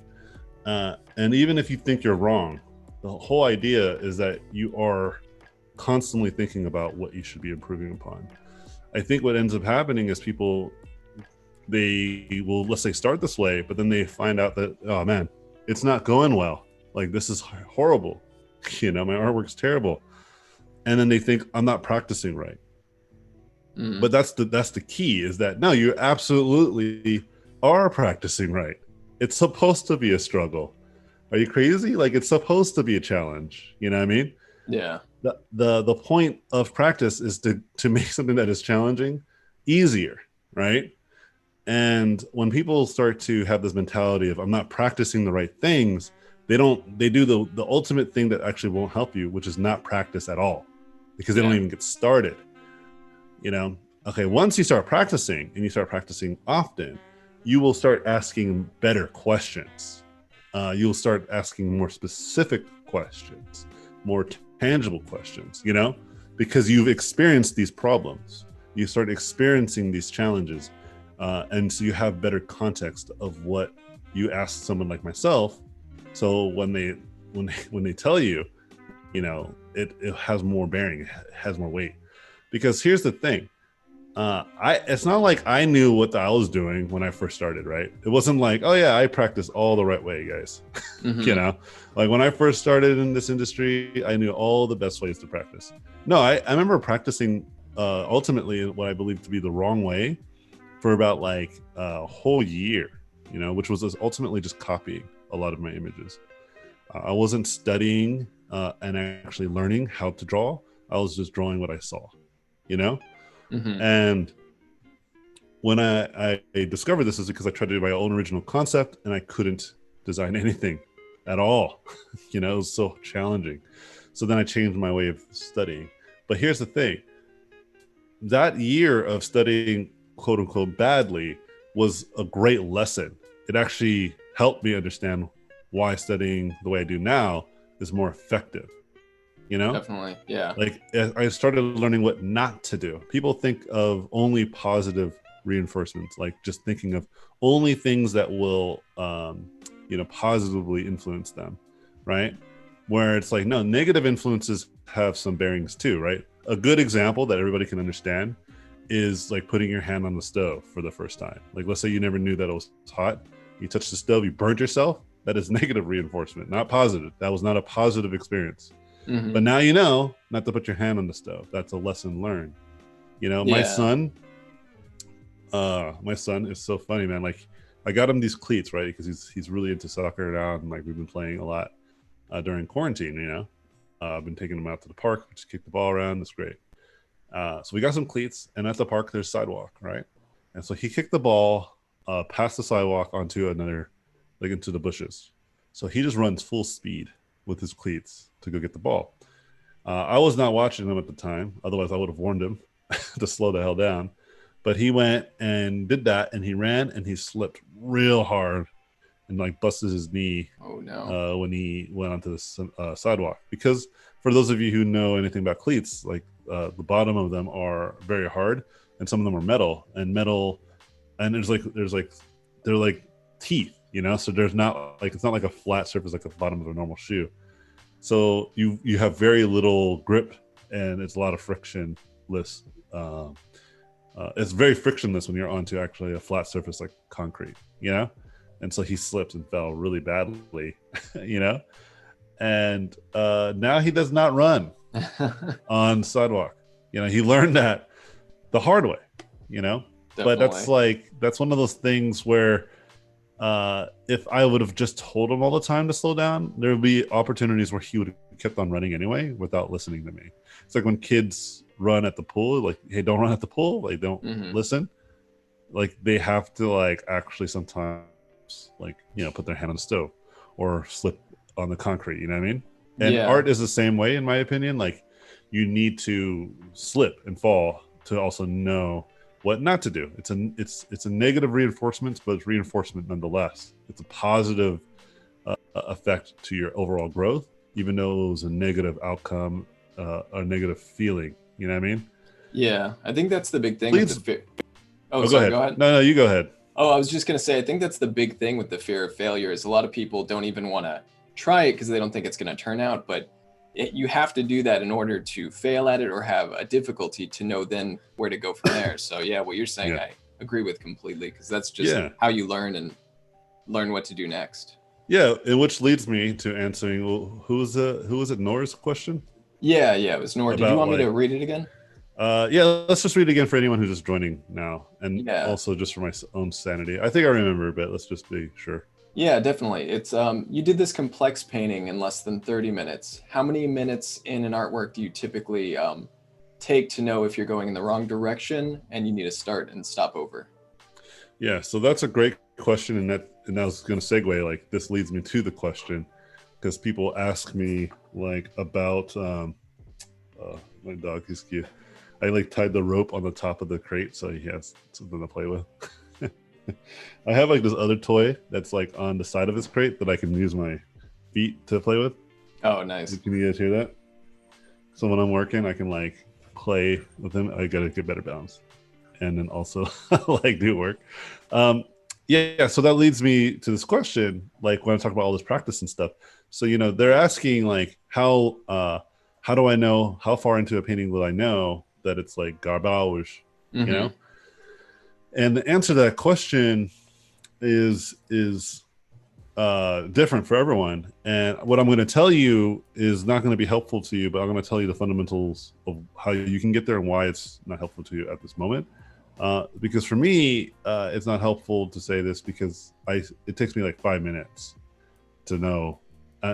And even if you think you're wrong, the whole idea is that you are constantly thinking about what you should be improving upon. I think what ends up happening is people, they will, let's say, start this way, but then they find out that, oh man, it's not going well. Like, this is horrible. My artwork's terrible. And then they think, I'm not practicing right. But that's the key, is that no, you absolutely are practicing right. It's supposed to be a struggle. Are you crazy? Like, it's supposed to be a challenge. You know what I mean? Yeah. The point of practice is to make something that is challenging easier, right? And when people start to have this mentality of, I'm not practicing the right things, they do the ultimate thing that actually won't help you, which is not practice at all, because they don't even get started. Okay, once you start practicing, and you start practicing often, you will start asking better questions. You'll start asking more specific questions, more tangible questions, because you've experienced these problems. You start experiencing these challenges. And so you have better context of what you ask someone like myself. So when they tell you, it has more bearing, it has more weight. Because here's the thing, it's not like I knew what I was doing when I first started, right? It wasn't like, oh yeah, I practice all the right way, guys. Mm-hmm. Like when I first started in this industry, I knew all the best ways to practice. No, I remember practicing ultimately what I believe to be the wrong way for about like a whole year, which was ultimately just copying a lot of my images. I wasn't studying and actually learning how to draw. I was just drawing what I saw, Mm-hmm. And when I discovered this is because I tried to do my own original concept and I couldn't design anything at all. It was so challenging. So then I changed my way of studying. But here's the thing. That year of studying, quote unquote, badly was a great lesson. It actually helped me understand why studying the way I do now is more effective. Definitely. Yeah. Like, I started learning what not to do. People think of only positive reinforcements, like just thinking of only things that will, positively influence them, right? Where it's like, no, negative influences have some bearings too, right? A good example that everybody can understand is like putting your hand on the stove for the first time. Like, let's say you never knew that it was hot. You touched the stove, you burnt yourself. That is negative reinforcement, not positive. That was not a positive experience. Mm-hmm. But now you know not to put your hand on the stove. That's a lesson learned. My son is so funny, man. Like, I got him these cleats, right? Because he's really into soccer now, and like we've been playing a lot during quarantine. I've been taking him out to the park, just kick the ball around. It's great. So we got some cleats, and at the park there's sidewalk, right? And so he kicked the ball past the sidewalk onto another, like into the bushes. So he just runs full speed, with his cleats to go get the ball. I was not watching him at the time. Otherwise, I would have warned him to slow the hell down. But he went and did that, and he ran and he slipped real hard and like busted his knee. Oh no. When he went onto the sidewalk. Because for those of you who know anything about cleats, like the bottom of them are very hard, and some of them are metal. And they're like teeth, you know. So there's not like, it's not like a flat surface like the bottom of a normal shoe. So you have very little grip, and it's a lot of frictionless. It's very frictionless when you're onto actually a flat surface like concrete, you know. And so he slipped and fell really badly, you know. And now he does not run on sidewalk. You know, he learned that the hard way, you know. Definitely. But that's one of those things where if I would have just told him all the time to slow down, there would be opportunities where he would have kept on running anyway without listening to me. It's like when kids run at the pool, like, hey, don't run at the pool. Like, don't listen. Like, they have to like actually sometimes like, you know, put their hand on the stove or slip on the concrete, you know what I mean? And Yeah. art is the same way, in my opinion. Like, you need to slip and fall to also know what not to do. It's a negative reinforcement, but it's reinforcement nonetheless. It's a positive effect to your overall growth, even though it was a negative outcome, a negative feeling. You know what I mean? Yeah. I think that's the big thing with the fear. Oh, Go sorry, ahead. go ahead. No, you go ahead. Oh, I was just going to say, I think that's the big thing with the fear of failure is a lot of people don't even want to try it because they don't think it's going to turn out. But you have to do that in order to fail at it or have a difficulty to know then where to go from there. So yeah, what you're saying, Yeah. I agree with completely because that's just how you learn and learn what to do next. Yeah, and which leads me to answering, well, who was it, Nora's question? Yeah, it was Nora. Did you want me to read it again? Yeah, let's just read it again for anyone who's just joining now, and Yeah. also just for my own sanity. I think I remember, but let's just be sure. Yeah, definitely. It's you did this complex painting in less than 30 minutes. How many minutes in an artwork do you typically take to know if you're going in the wrong direction and you need to start and stop over? Yeah, so that's a great question, and I was going to segue. Like, this leads me to the question because people ask me like about my dog. He's cute. I like tied the rope on the top of the crate so he has something to play with. I have like this other toy that's like on the side of his crate that I can use my feet to play with. Oh, nice. Can you guys hear that? So when I'm working, I can like play with him. I gotta get better balance, and then also like do work. Yeah. So that leads me to this question. Like, when I talk about all this practice and stuff. So, you know, they're asking like how do I know, how far into a painting will I know that it's like garbage, you know? And the answer to that question is different for everyone. And what I'm going to tell you is not going to be helpful to you, but I'm going to tell you the fundamentals of how you can get there and why it's not helpful to you at this moment. Because for me, it's not helpful to say this because it takes me like 5 minutes to know,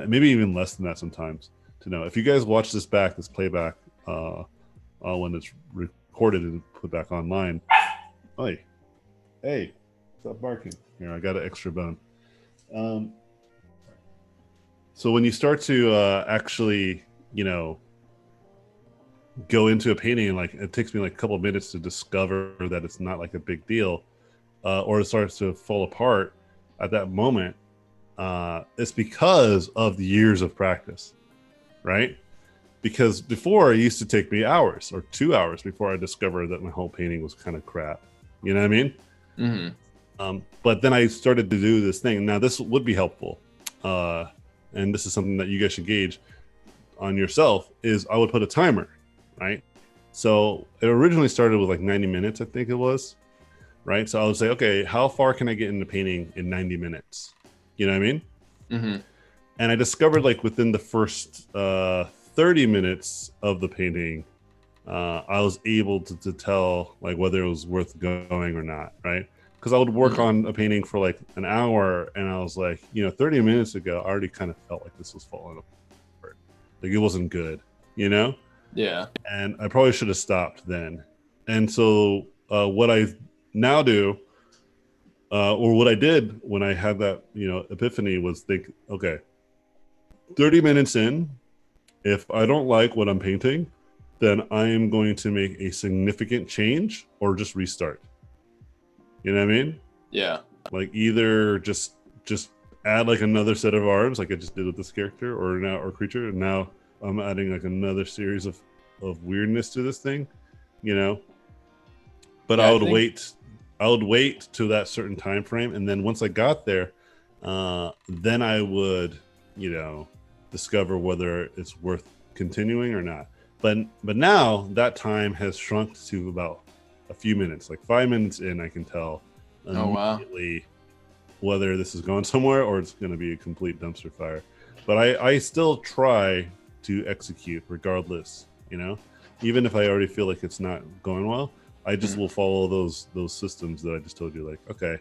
maybe even less than that sometimes, to know. If you guys watch this playback, when it's recorded and put back online. Hey, stop barking. Here, I got an extra bone. So when you start to actually, you know, go into a painting, like, it takes me like a couple of minutes to discover that it's not like a big deal, or it starts to fall apart at that moment, it's because of the years of practice, right? Because before, it used to take me hours or 2 hours before I discovered that my whole painting was kind of crap. You know what I mean? But then I started to do this thing. Now, this would be helpful, and this is something that you guys should gauge on yourself, is I would put a timer, right? So it originally started with like 90 minutes, I think it was, right? So I would say, okay, how far can I get into painting in 90 minutes? You know what I mean? And I discovered, like, within the first 30 minutes of the painting, I was able to tell like whether it was worth going or not, right? Because I would work on a painting for like an hour, and I was like, you know, 30 minutes ago, I already kind of felt like this was falling apart. Like, it wasn't good, you know? Yeah. And I probably should have stopped then. And so what I now do, or what I did when I had that, you know, epiphany, was think, okay, 30 minutes in, if I don't like what I'm painting, then I am going to make a significant change or just restart. You know what I mean? Yeah. Like either just add like another set of arms like I just did with this character or creature, and now I'm adding like another series of weirdness to this thing, you know. But Yeah, I I would think wait. I would wait to that certain time frame, and then once I got there, then I would, you know, discover whether it's worth continuing or not. But now that time has shrunk to about a few minutes. Like 5 minutes in, I can tell oh wow. immediately whether this is going somewhere or it's going to be a complete dumpster fire. But I still try to execute regardless, you know, even if I already feel like it's not going well. I just will follow those systems that I just told you. Like, okay,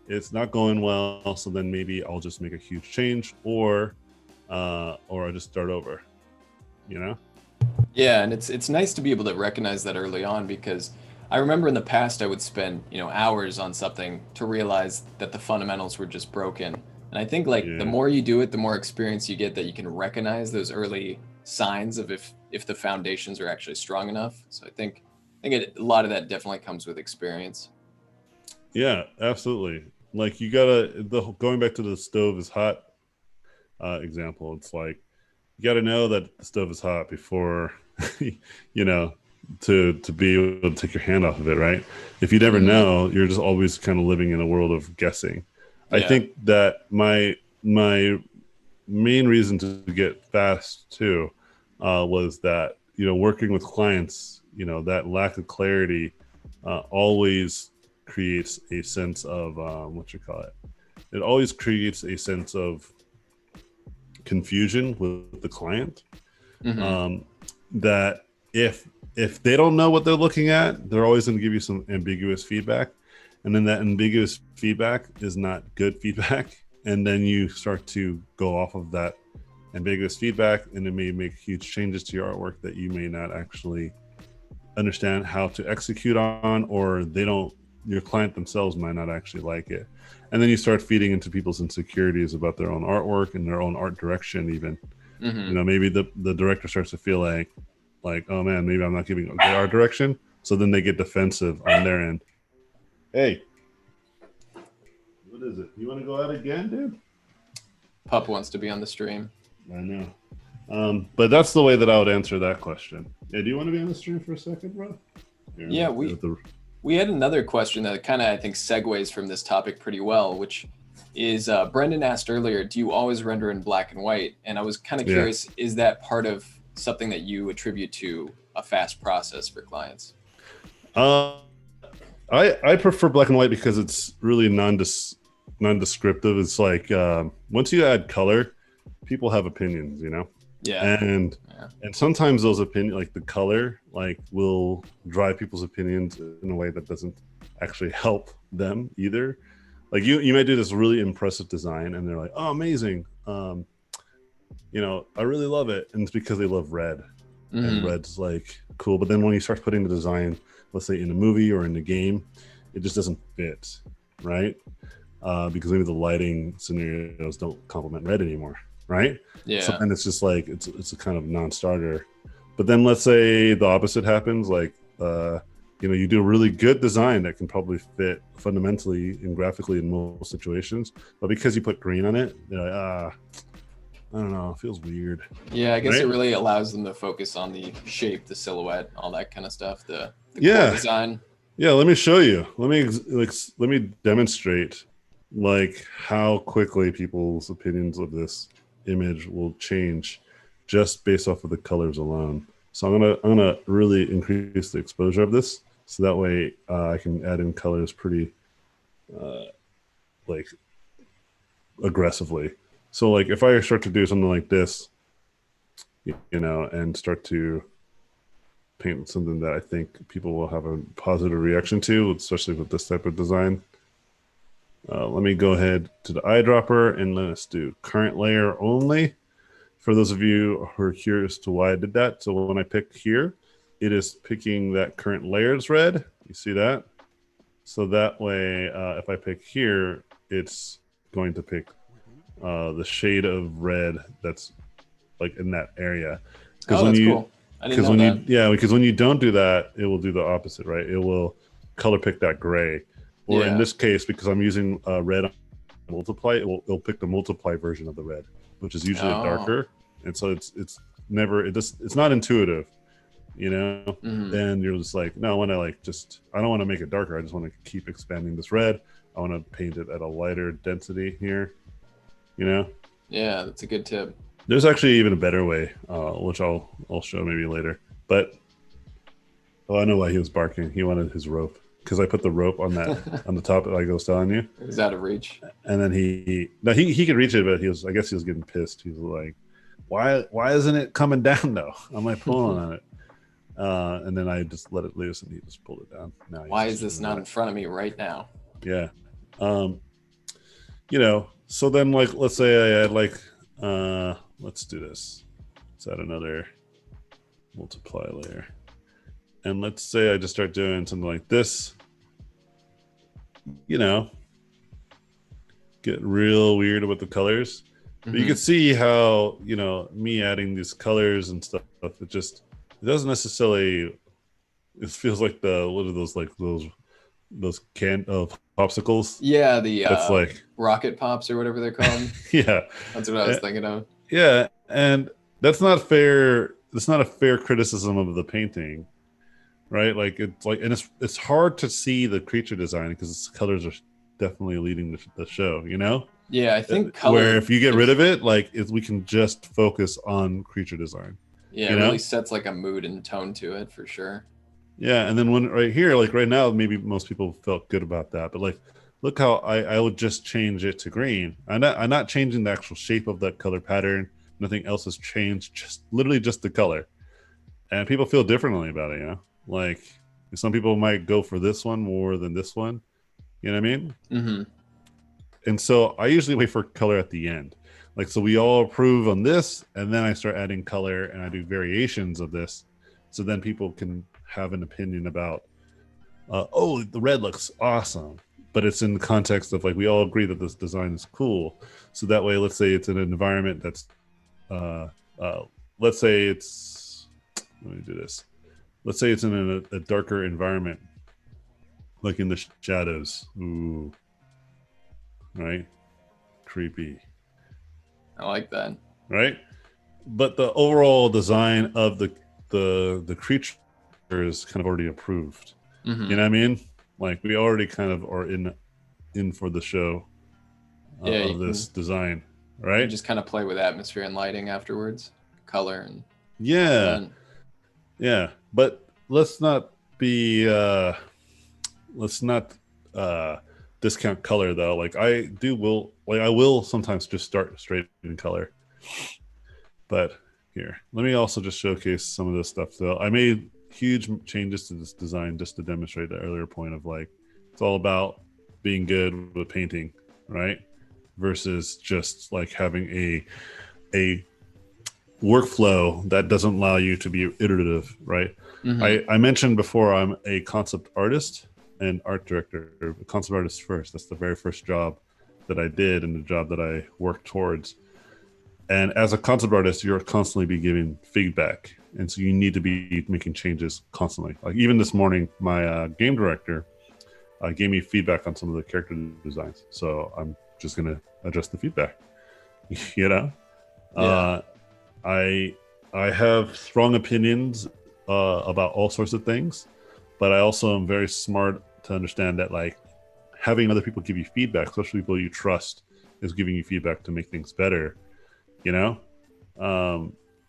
it's not going well, so then maybe I'll just make a huge change, or I'll just start over. You know? Yeah, and it's nice to be able to recognize that early on because I remember in the past I would spend, hours on something to realize that the fundamentals were just broken. And I think like the Yeah, more you do it, the more experience you get that you can recognize those early signs of if the foundations are actually strong enough. So I think a lot of that definitely comes with experience. yeah, absolutely. Like you gotta going back to the stove is hot example. It's like you got to know that the stove is hot before you know to be able to take your hand off of it, right? If you never Hmm. know, you're just always kind of living in a world of guessing. I Yeah. think that my main reason to get fast too was that working with clients, that lack of clarity always creates a sense of what you call it. It always creates a sense of confusion with the client, Hmm. um, that if they don't know what they're looking at, they're always going to give you some ambiguous feedback, and then that ambiguous feedback is not good feedback, and then you start to go off of that ambiguous feedback, and it may make huge changes to your artwork that you may not actually understand how to execute on, or they don't your client themselves might not actually like it, and then you start feeding into people's insecurities about their own artwork and their own art direction even. Hmm. Maybe the director starts to feel like, oh man, maybe I'm not giving a good art direction, so then they get defensive on their end. Hey, what is it, you want to go out again, dude? Pup wants to be on the stream. I know. But that's the way that I would answer that question. Yeah, do you want to be on the stream for a second, bro? Here, Yeah, we had another question that kind of I think segues from this topic pretty well, which is Brendan asked earlier, do you always render in black and white? And I was kind of yeah. curious, is that part of something that you attribute to a fast process for clients? Uh, I prefer black and white because it's really non-descriptive. It's like once you add color, people have opinions, Yeah. and Yeah. and sometimes those opinions, like the color, like will drive people's opinions in a way that doesn't actually help them either. Like you might do this really impressive design, and they're like, "Oh, amazing! I really love it," and it's because they love red, and Hmm. red's like cool. But then when you start putting the design, let's say in a movie or in the game, it just doesn't fit, right? Because maybe the lighting scenarios don't complement red anymore, right? So Yeah. then it's just like it's a kind of non-starter. But then let's say the opposite happens, like you do a really good design that can probably fit fundamentally and graphically in most situations, but because you put green on it, they're like, I don't know, it feels weird, Yeah, I guess it right? really allows them to focus on the shape, the silhouette, all that kind of stuff, the core Yeah, design. yeah. Let me show you. Let me demonstrate like how quickly people's opinions of this image will change just based off of the colors alone. So I'm gonna really increase the exposure of this, so that way I can add in colors pretty uh, like aggressively. So like if I start to do something like this, and start to paint something that I think people will have a positive reaction to, especially with this type of design. Let me go ahead to the eyedropper and let's do current layer only. For those of you who are curious to why I did that, so when I pick here, it is picking that current layers red. You see that? So that way, if I pick here, it's going to pick the shade of red that's like in that area. Oh, that's cool. I didn't know that. Because when you don't do that, it will do the opposite, right? It will color pick that gray, or in Yeah. this case, because I'm using red on multiply, it'll pick the multiply version of the red, which is usually Oh. darker, and so it's not intuitive, you know. Mhm. And you're just like, no, I want to I don't want to make it darker. I just want to keep expanding this red. I want to paint it at a lighter density here, you know. Yeah, that's a good tip. There's actually even a better way, which I'll show maybe later. But I know why he was barking. He wanted his rope because I put the rope on the top, like I was telling you. It was out of reach. And then he could reach it, but I guess he was getting pissed. He was like, why isn't it coming down though? I'm like pulling on it. And then I just let it loose and he just pulled it down. Why is this not in front of me right now? Yeah. You know, so then like, let's say I add let's do this. Let's add another multiply layer. And let's say I just start doing something like this, you know, get real weird with the colors. But you can see how, you know, me adding these colors and stuff, it doesn't necessarily, it feels like what are those, like those popsicles? Yeah, the it's like rocket pops or whatever they're called. Yeah. That's what I was thinking of. Yeah. And that's not fair. It's not a fair criticism of the painting, right? Like and it's hard to see the creature design because colors are definitely leading the show, you know? Yeah, I think color. Where if you get rid of it, we can just focus on creature design. Yeah, it really sets like a mood and tone to it for sure. Yeah, and then when right here, like right now, maybe most people felt good about that, but like, look how I would just change it to green. I'm not changing the actual shape of that color pattern. Nothing else has changed. Literally just the color, and people feel differently about it. You know, like some people might go for this one more than this one. You know what I mean? Mm-hmm. And so I usually wait for color at the end. Like, so we all approve on this, and then I start adding color and I do variations of this. So then people can have an opinion about, the red looks awesome, but it's in the context of like, we all agree that this design is cool. So that way, let's say it's in an environment that's, let's say it's, let me do this. Let's say it's in a darker environment, like in the shadows. Ooh. Right? Creepy. I like that. Right? But the overall design of the creature is kind of already approved. You know what I mean? Like we already kind of are in for the show of this design, right? You just kind of play with atmosphere and lighting afterwards, color and yeah. But let's not discount color though. Like I will sometimes just start straight in color. But here, let me also just showcase some of this stuff though. I made huge changes to this design just to demonstrate the earlier point of like, it's all about being good with painting, right? Versus just like having a workflow that doesn't allow you to be iterative, right? I mentioned before I'm a concept artist and art director. Concept artist first. That's the very first job that I did and the job that I worked towards. And as a concept artist, you're constantly be giving feedback, and so you need to be making changes constantly. Like even this morning, my game director gave me feedback on some of the character designs, so I'm just gonna adjust the feedback. You know, I have strong opinions about all sorts of things, but I also am very smart to understand that like having other people give you feedback, especially people you trust, is giving you feedback to make things better. You know,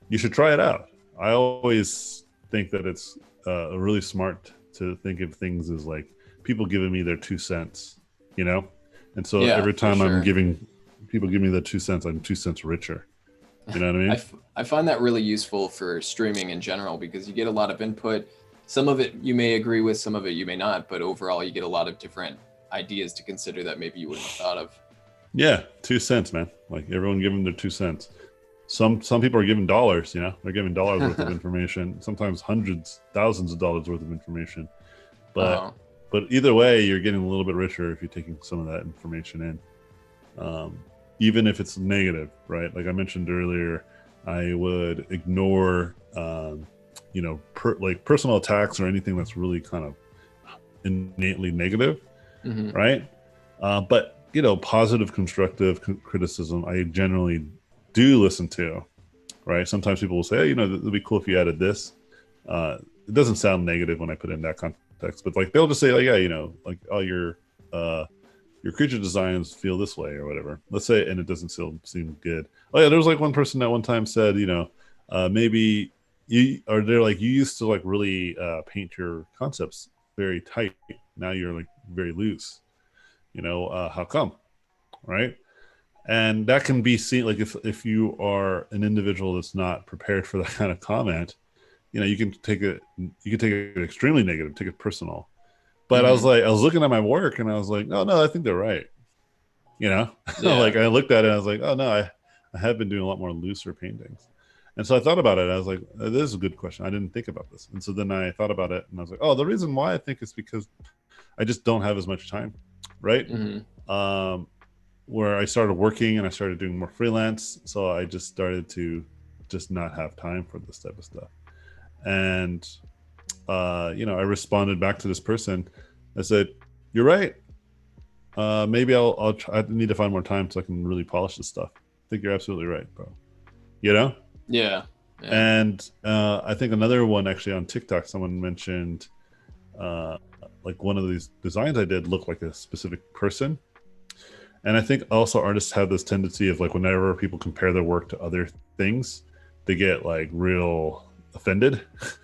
you should try it out. I always think that it's really smart to think of things as like people giving me their 2 cents, you know? And so every time I'm giving people give me the 2 cents, I'm 2 cents richer. You know what I mean? I find that really useful for streaming in general because you get a lot of input. Some of it you may agree with, some of it you may not, but overall you get a lot of different ideas to consider that maybe you wouldn't have thought of. Yeah, 2 cents, man. Like everyone giving their 2 cents. Some people are giving dollars, you know, they're giving dollars worth of information, sometimes hundreds, thousands of dollars worth of information. But either way, you're getting a little bit richer if you're taking some of that information in. Even if it's negative, right? Like I mentioned earlier, I would ignore, like personal attacks or anything that's really kind of innately negative, Hmm. right? But positive, constructive criticism, I generally do listen to, right? Sometimes people will say, hey, it'd be cool if you added this. It doesn't sound negative when I put it in that context, but like they'll just say, like, yeah, like, oh, your creature designs feel this way or whatever. Let's say, and it doesn't seem good. Oh yeah, there was like one person that one time said, maybe they're like, you used to like really paint your concepts very tight. Now you're like very loose. How come? Right? And that can be seen like if you are an individual that's not prepared for that kind of comment, you can take it extremely negative, take it personal. But Hmm. I was looking at my work and I was like, no, I think they're right. Yeah. Like I looked at it and I was like, oh no, I have been doing a lot more looser paintings. And so I thought about it. I was like, this is a good question. I didn't think about this. And so then I thought about it and I was like, oh, the reason why I think is because I just don't have as much time, right? Hmm. Um, where I started working and I started doing more freelance. So I just started to just not have time for this type of stuff. And, I responded back to this person. I said, you're right. Maybe I'll try. I need to find more time so I can really polish this stuff. I think you're absolutely right, bro. You know? Yeah. Yeah. And I think another one actually on TikTok, someone mentioned uh, like one of these designs I did looked like a specific person. And I think also artists have this tendency of like whenever people compare their work to other things, they get like real offended,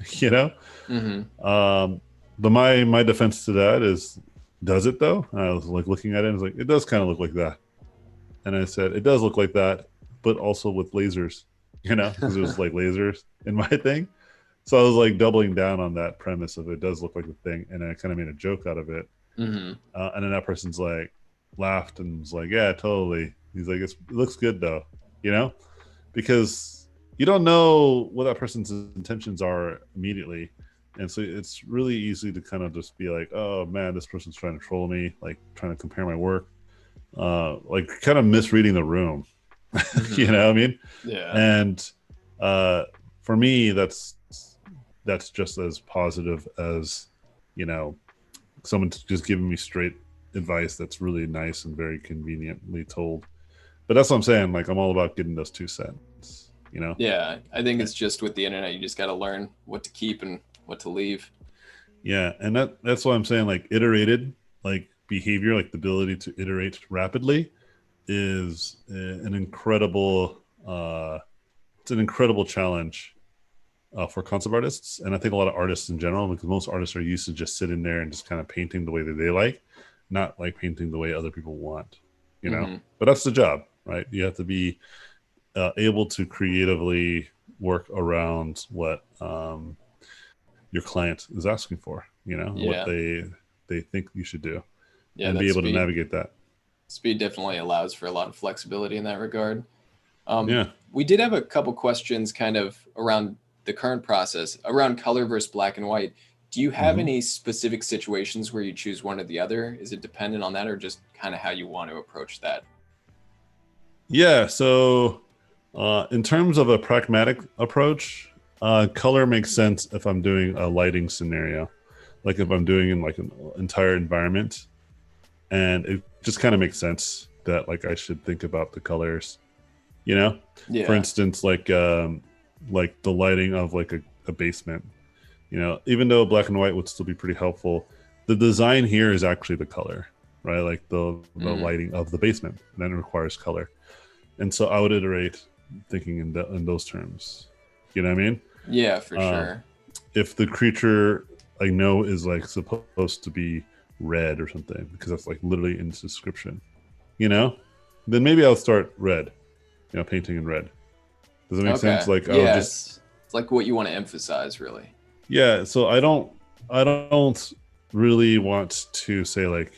you know? Hmm. Um, but my defense to that is, does it though? And I was like looking at it and I was like, it does kind of look like that. And I said, it does look like that, but also with lasers, because it was like lasers in my thing. So I was like doubling down on that premise of it does look like the thing. And I kind of made a joke out of it. Hmm. And then that person's like laughed and was like, yeah, totally. He's like, it looks good though, you know, because you don't know what that person's intentions are immediately. And so it's really easy to kind of just be like, oh man, this person's trying to troll me, like trying to compare my work, like kind of misreading the room. You Hmm. know what I mean? Yeah. And uh, for me, that's just as positive as, you know, someone just giving me straight advice that's really nice and very conveniently told. But that's what I'm saying. Like I'm all about getting those 2 cents, you know? Yeah. I think it's just with the internet, you just got to learn what to keep and what to leave. Yeah, and that's why I'm saying like iterated like behavior, like the ability to iterate rapidly is an incredible it's an incredible challenge for concept artists, and I think a lot of artists in general, because most artists are used to just sitting there and just kind of painting the way that they like, not like painting the way other people want, you know. Hmm. But that's the job, right? You have to be able to creatively work around what your client is asking for, and what Yeah. they think you should do, Yeah. and That be able to speed. navigate that. Speed definitely allows for a lot of flexibility in that regard. Um, Yeah. we did have a couple questions kind of around the current process, around color versus black and white. Do you have Hmm. any specific situations where you choose one or the other? Is it dependent on that or just kind of how you want to approach that? Yeah. So, in terms of a pragmatic approach, color makes sense if I'm doing a lighting scenario, like if I'm doing in like an entire environment, and it just kind of makes sense that like I should think about the colors. You know, for Yeah. instance, like the lighting of like a basement. Even though black and white would still be pretty helpful, the design here is actually the color, right? Like the Mm. lighting of the basement, and then it requires color. And so I would iterate thinking in those terms. You know what I mean? Yeah, for Um, sure. if the creature I know is like supposed to be red or something, because that's like literally in the description, you know, then maybe I'll start red, painting in red. Does that make sense? Okay. Like I would Yeah, just, it's like what you want to emphasize, really. yeah. So I don't really want to say like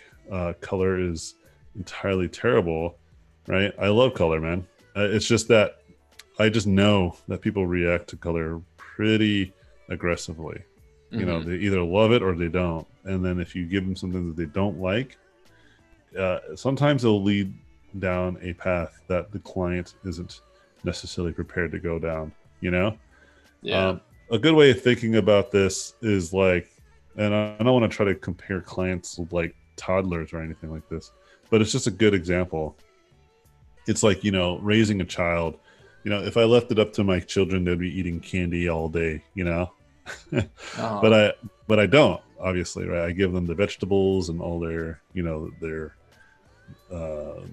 color is entirely terrible, right? I love color, man. It's just that I just know that people react to color pretty aggressively. Hmm. They either love it or they don't. And then if you give them something that they don't like, sometimes it'll lead down a path that the client isn't necessarily prepared to go down, you know? Yeah. A good way of thinking about this is like, and I don't want to try to compare clients with like toddlers or anything like this, but it's just a good example. It's like, raising a child. If I left it up to my children, they'd be eating candy all day, Uh-huh. but I don't, obviously, right? I give them the vegetables and all their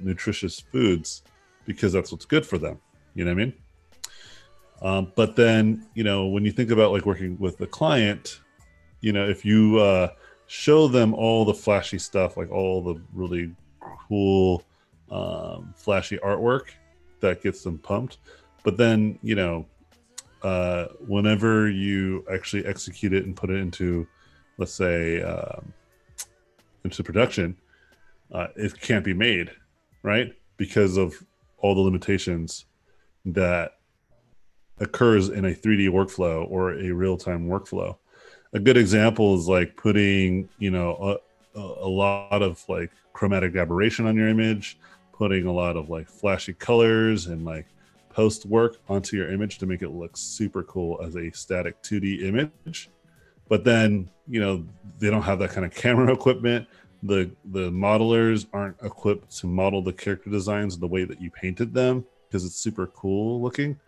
nutritious foods because that's what's good for them. You know what I mean? But then, when you think about like working with a client, if you show them all the flashy stuff, like all the really cool, flashy artwork that gets them pumped, but then, whenever you actually execute it and put it into, let's say, into production, it can't be made, right? Because of all the limitations that occurs in a 3D workflow or a real-time workflow. A good example is like putting, a lot of like chromatic aberration on your image, putting a lot of like flashy colors and like post work onto your image to make it look super cool as a static 2D image. But then, they don't have that kind of camera equipment. The modelers aren't equipped to model the character designs the way that you painted them because it's super cool looking.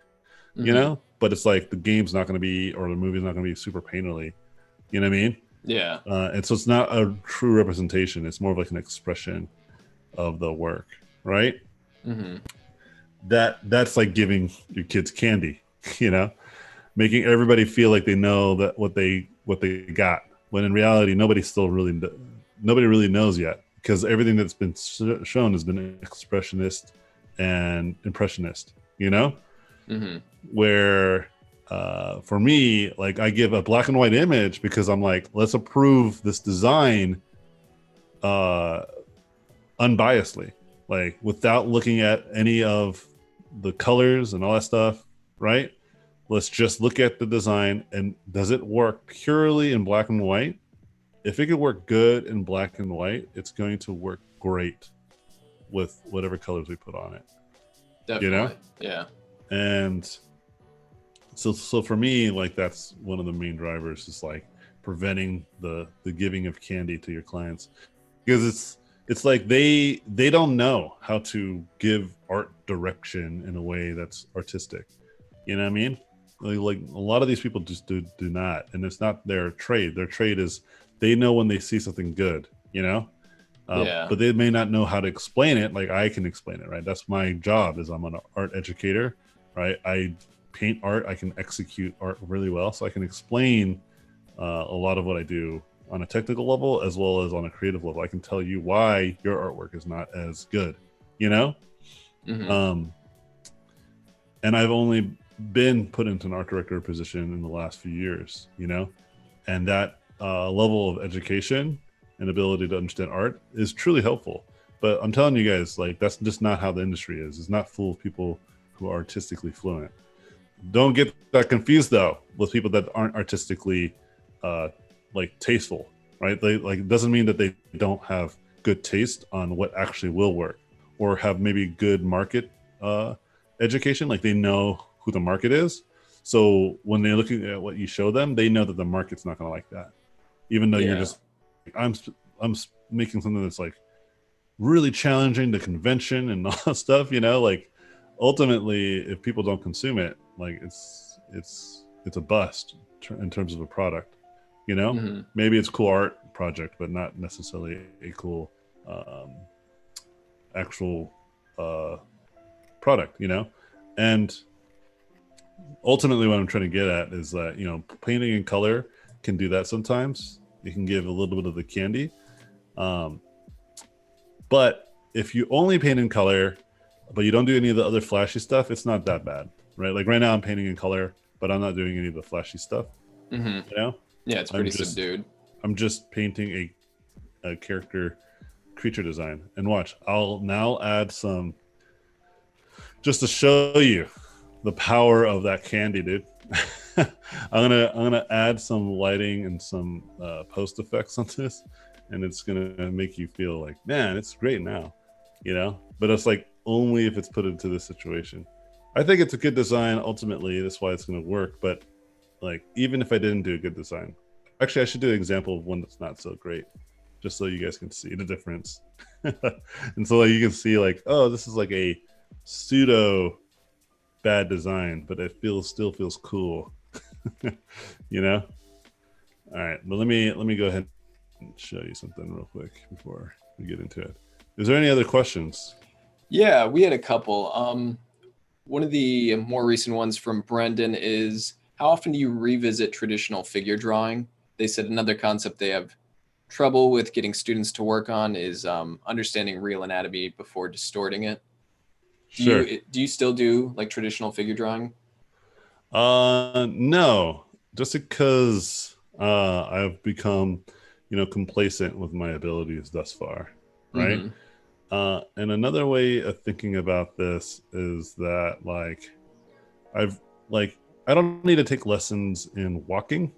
But it's like the game's not going to be, or the movie's not going to be super painterly. You know what I mean? Yeah. And so it's not a true representation. It's more of like an expression of the work, right? Mm-hmm. That's like giving your kids candy, making everybody feel like they know that what they got. When in reality, nobody really knows yet because everything that's been shown has been expressionist and impressionist. Mm-hmm. Where for me, like I give a black and white image because I'm like, let's approve this design unbiasedly, like without looking at any of the colors and all that stuff, right? Let's just look at the design and does it work purely in black and white? If it could work good in black and white, it's going to work great with whatever colors we put on it. Definitely. Yeah. And so for me, like that's one of the main drivers is like preventing the giving of candy to your clients because it's like they don't know how to give art direction in a way that's artistic. You know what I mean? Like a lot of these people just do not, and it's not their trade. Their trade is they know when they see something good, Yeah. but they may not know how to explain it. Like I can explain it, right? That's my job. Is I'm an art educator, right? I paint art. I can execute art really well, so I can explain a lot of what I do on a technical level as well as on a creative level. I can tell you why your artwork is not as good, Mm-hmm. And I've only been put into an art director position in the last few years, and that level of education and ability to understand art is truly helpful. But I'm telling you guys, like that's just not how the industry is. It's not full of people who are artistically fluent. Don't get that confused though with people that aren't artistically like tasteful, right? They like it doesn't mean that they don't have good taste on what actually will work or have maybe good market education, like they know who the market is. So when they're looking at what you show them, they know that the market's not going to like that, even though you're Yeah. just I'm making something that's like really challenging the convention and all that stuff. Like ultimately, if people don't consume it, like it's a bust in terms of a product. Mm-hmm. Maybe it's a cool art project, but not necessarily a cool actual product. And ultimately what I'm trying to get at is that painting in color can do that sometimes. It can give a little bit of the candy, but if you only paint in color but you don't do any of the other flashy stuff, it's not that bad, right? Like right now I'm painting in color but I'm not doing any of the flashy stuff. Mm-hmm. Yeah, It's pretty subdued. I'm just painting a character creature design. And watch, I'll now add some just to show you the power of that candy, dude. I'm gonna add some lighting and some post effects on this, and it's gonna make you feel like, man, it's great now, But it's like only if it's put into this situation, I think it's a good design. Ultimately, that's why it's going to work. But like, even if I didn't do a good design, actually, I should do an example of one that's not so great, just so you guys can see the difference. And so like, you can see like, oh, this is like a pseudo bad design, but it still feels cool. You know? All right, but let me go ahead and show you something real quick before we get into it. Is there any other questions? Yeah, we had a couple. One of the more recent ones from Brendan is, how often do you revisit traditional figure drawing? They said another concept they have trouble with getting students to work on is understanding real anatomy before distorting it. Sure. Do you still do like traditional figure drawing? No, just because I've become, complacent with my abilities thus far, right? Mm-hmm. And another way of thinking about this is that I've like I don't need to take lessons in walking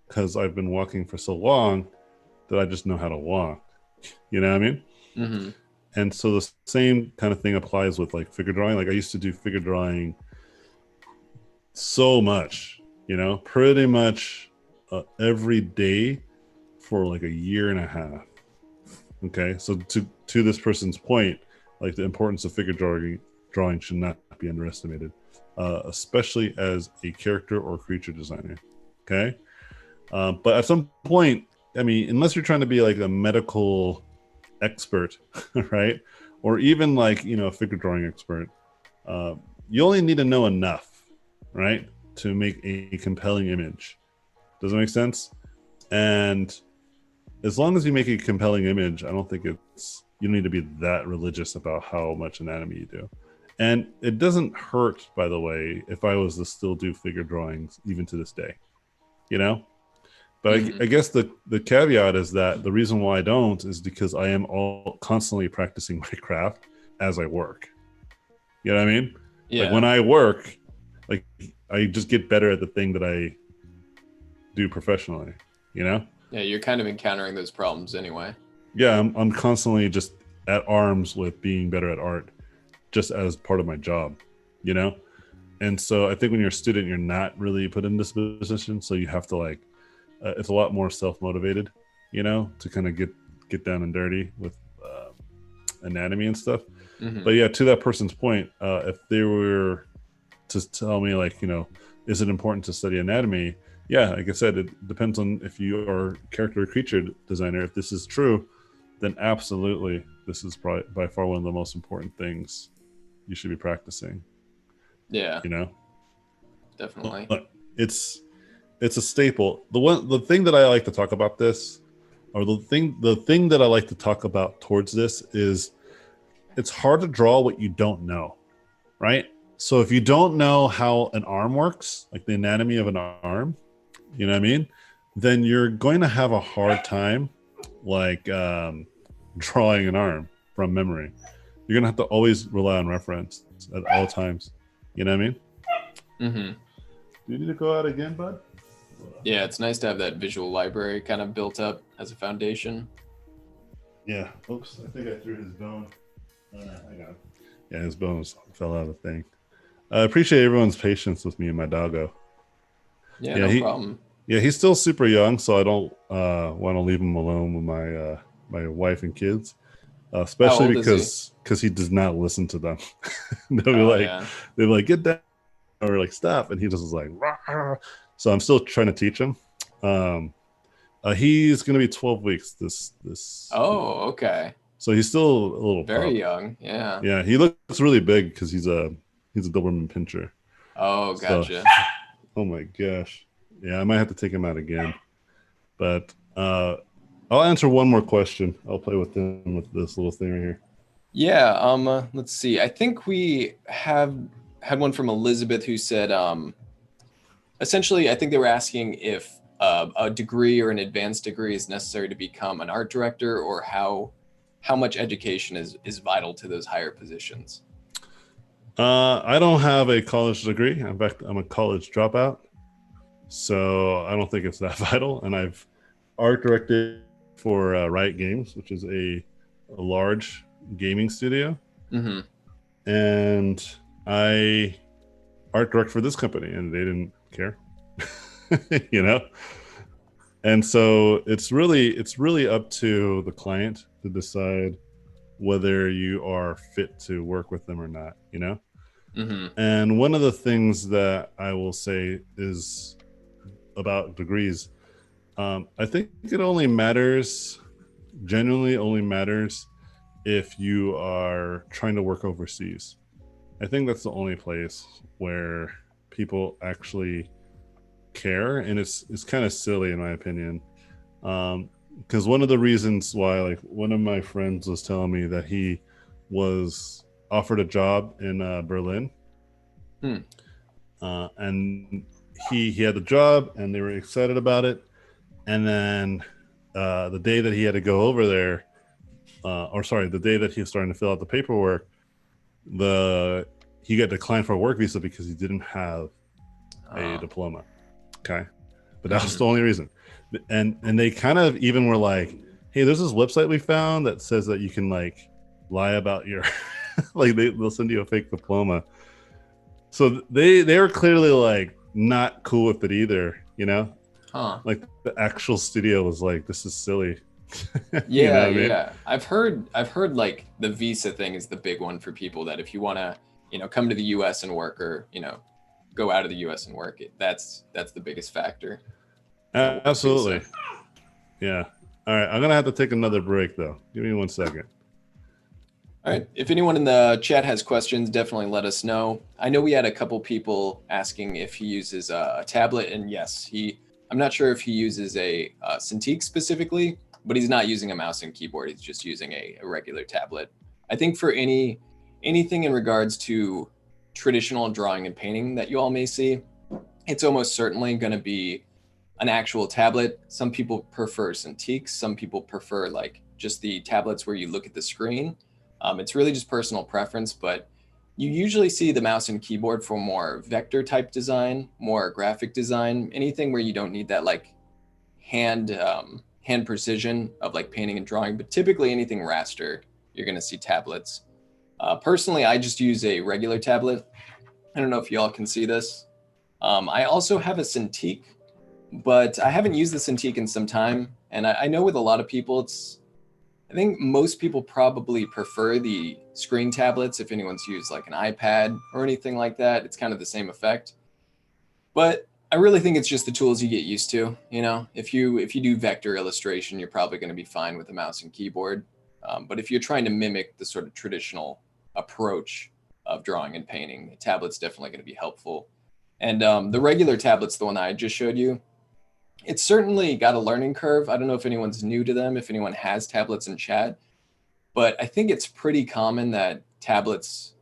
because I've been walking for so long that I just know how to walk. You know what I mean? Mm-hmm. And so the same kind of thing applies with like figure drawing. Like I used to do figure drawing so much, pretty much every day for like a year and a half. Okay, so to this person's point, like the importance of figure drawing should not be underestimated, especially as a character or creature designer. Okay, but at some point, I mean, unless you're trying to be like a medical expert, right, or even like a figure drawing expert, uh, you only need to know enough, right, to make a compelling image. Does that make sense? And as long as you make a compelling image, I don't think you don't need to be that religious about how much anatomy you do. And it doesn't hurt, by the way, if I was to still do figure drawings even to this day, you know? But Mm-hmm. I guess the caveat is that the reason why I don't is because I am all constantly practicing my craft as I work. You know what I mean? Like when Yeah. I work, like I just get better at the thing that I do professionally, you know? Yeah, you're kind of encountering those problems anyway. Yeah, I'm constantly just at arms with being better at art just as part of my job, you know? And so I think when you're a student, you're not really put in this position. So you have to it's a lot more self-motivated, to kind of get down and dirty with anatomy and stuff. Mm-hmm. But yeah, to that person's point, if they were to tell me is it important to study anatomy? Yeah, like I said, it depends on if you are character or creature designer. If this is true, then absolutely, this is probably by far one of the most important things you should be practicing. Yeah, You know, definitely. Look, it's a staple. The thing that I like to talk about this, or the thing that I like to talk about towards this is it's hard to draw what you don't know, right? So if you don't know how an arm works, like the anatomy of an arm, you know what I mean, then you're going to have a hard time like drawing an arm from memory. You're gonna have to always rely on reference at all times. You know what I mean? Mm-hmm. Do you need to go out again, bud? Yeah, it's nice to have that visual library kind of built up as a foundation. Yeah. Oops, I think I threw his bone. I got it. Yeah, his bones fell out of the thing. I appreciate everyone's patience with me and my doggo. Yeah, Yeah, no problem. he's still super young, so I don't want to leave him alone with my wife and kids, How especially old is he? because he does not listen to them. they'll be Oh, like yeah. they'll be like get down or like stop, and he just is like rah. So I'm still trying to teach him. Um, he's gonna be 12 weeks this month, Oh, okay. so he's still a little Very pup. young. Yeah. Yeah, he looks really big because he's a Doberman pincher. Oh, So, gotcha. oh my gosh, yeah, I might have to take him out again. But I'll answer one more question. I'll play with him with this little thing right here. Yeah, let's see. I think we have had one from Elizabeth who said, essentially, I think they were asking if a degree or an advanced degree is necessary to become an art director, or how much education is vital to those higher positions. I don't have a college degree. In fact, I'm a college dropout, so I don't think it's that vital. And I've art directed for Riot Games, which is a large gaming studio, Mm-hmm. and I art direct for this company, and they didn't care. You know. And so it's really up to the client to decide whether you are fit to work with them or not, you know? Mm-hmm. And one of the things that I will say is about degrees, I think it only matters, genuinely only matters if you are trying to work overseas. I think that's the only place where people actually care, and it's kind of silly in my opinion. Because one of the reasons why, like, one of my friends was telling me that he was offered a job in Berlin, Hmm. and he had the job, and they were excited about it. And then the day that he had to go over there, or sorry, the day that he was starting to fill out the paperwork, he got declined for a work visa because he didn't have a diploma. Okay, but that was the only reason. And they kind of even were like, hey, there's this website we found that says that you can like lie about your like they'll send you a fake diploma. So they were clearly like not cool with it either, you know? Huh. Like the actual studio was like, this is silly. You know Yeah, what I mean? yeah. I've heard like the visa thing is the big one for people that if you want to, come to the US and work, or, go out of the US and work, that's the biggest factor. The work Absolutely. visa. Yeah. All right. I'm going to have to take another break though. Give me 1 second. All right. If anyone in the chat has questions, definitely let us know. I know we had a couple people asking if he uses a tablet, and yes, I'm not sure if he uses a Cintiq specifically, but he's not using a mouse and keyboard. He's just using a regular tablet. I think for anything in regards to traditional drawing and painting that you all may see, it's almost certainly going to be an actual tablet. Some people prefer Cintiqs. Some people prefer like just the tablets where you look at the screen. It's really just personal preference, but you usually see the mouse and keyboard for more vector type design, more graphic design, anything where you don't need that like hand precision of like painting and drawing. But typically anything raster, you're going to see tablets. Personally, I just use a regular tablet. I don't know if y'all can see this. I also have a Cintiq, but I haven't used the Cintiq in some time. And I know with a lot of people, I think most people probably prefer the screen tablets. If anyone's used like an iPad or anything like that, it's kind of the same effect. But I really think it's just the tools you get used to. If you do vector illustration, you're probably going to be fine with a mouse and keyboard. But if you're trying to mimic the sort of traditional approach of drawing and painting, a tablet's definitely going to be helpful. And the regular tablet's the one I just showed you. It's certainly got a learning curve. I don't know if anyone's new to them, if anyone has tablets in chat, but I think it's pretty common that tablets,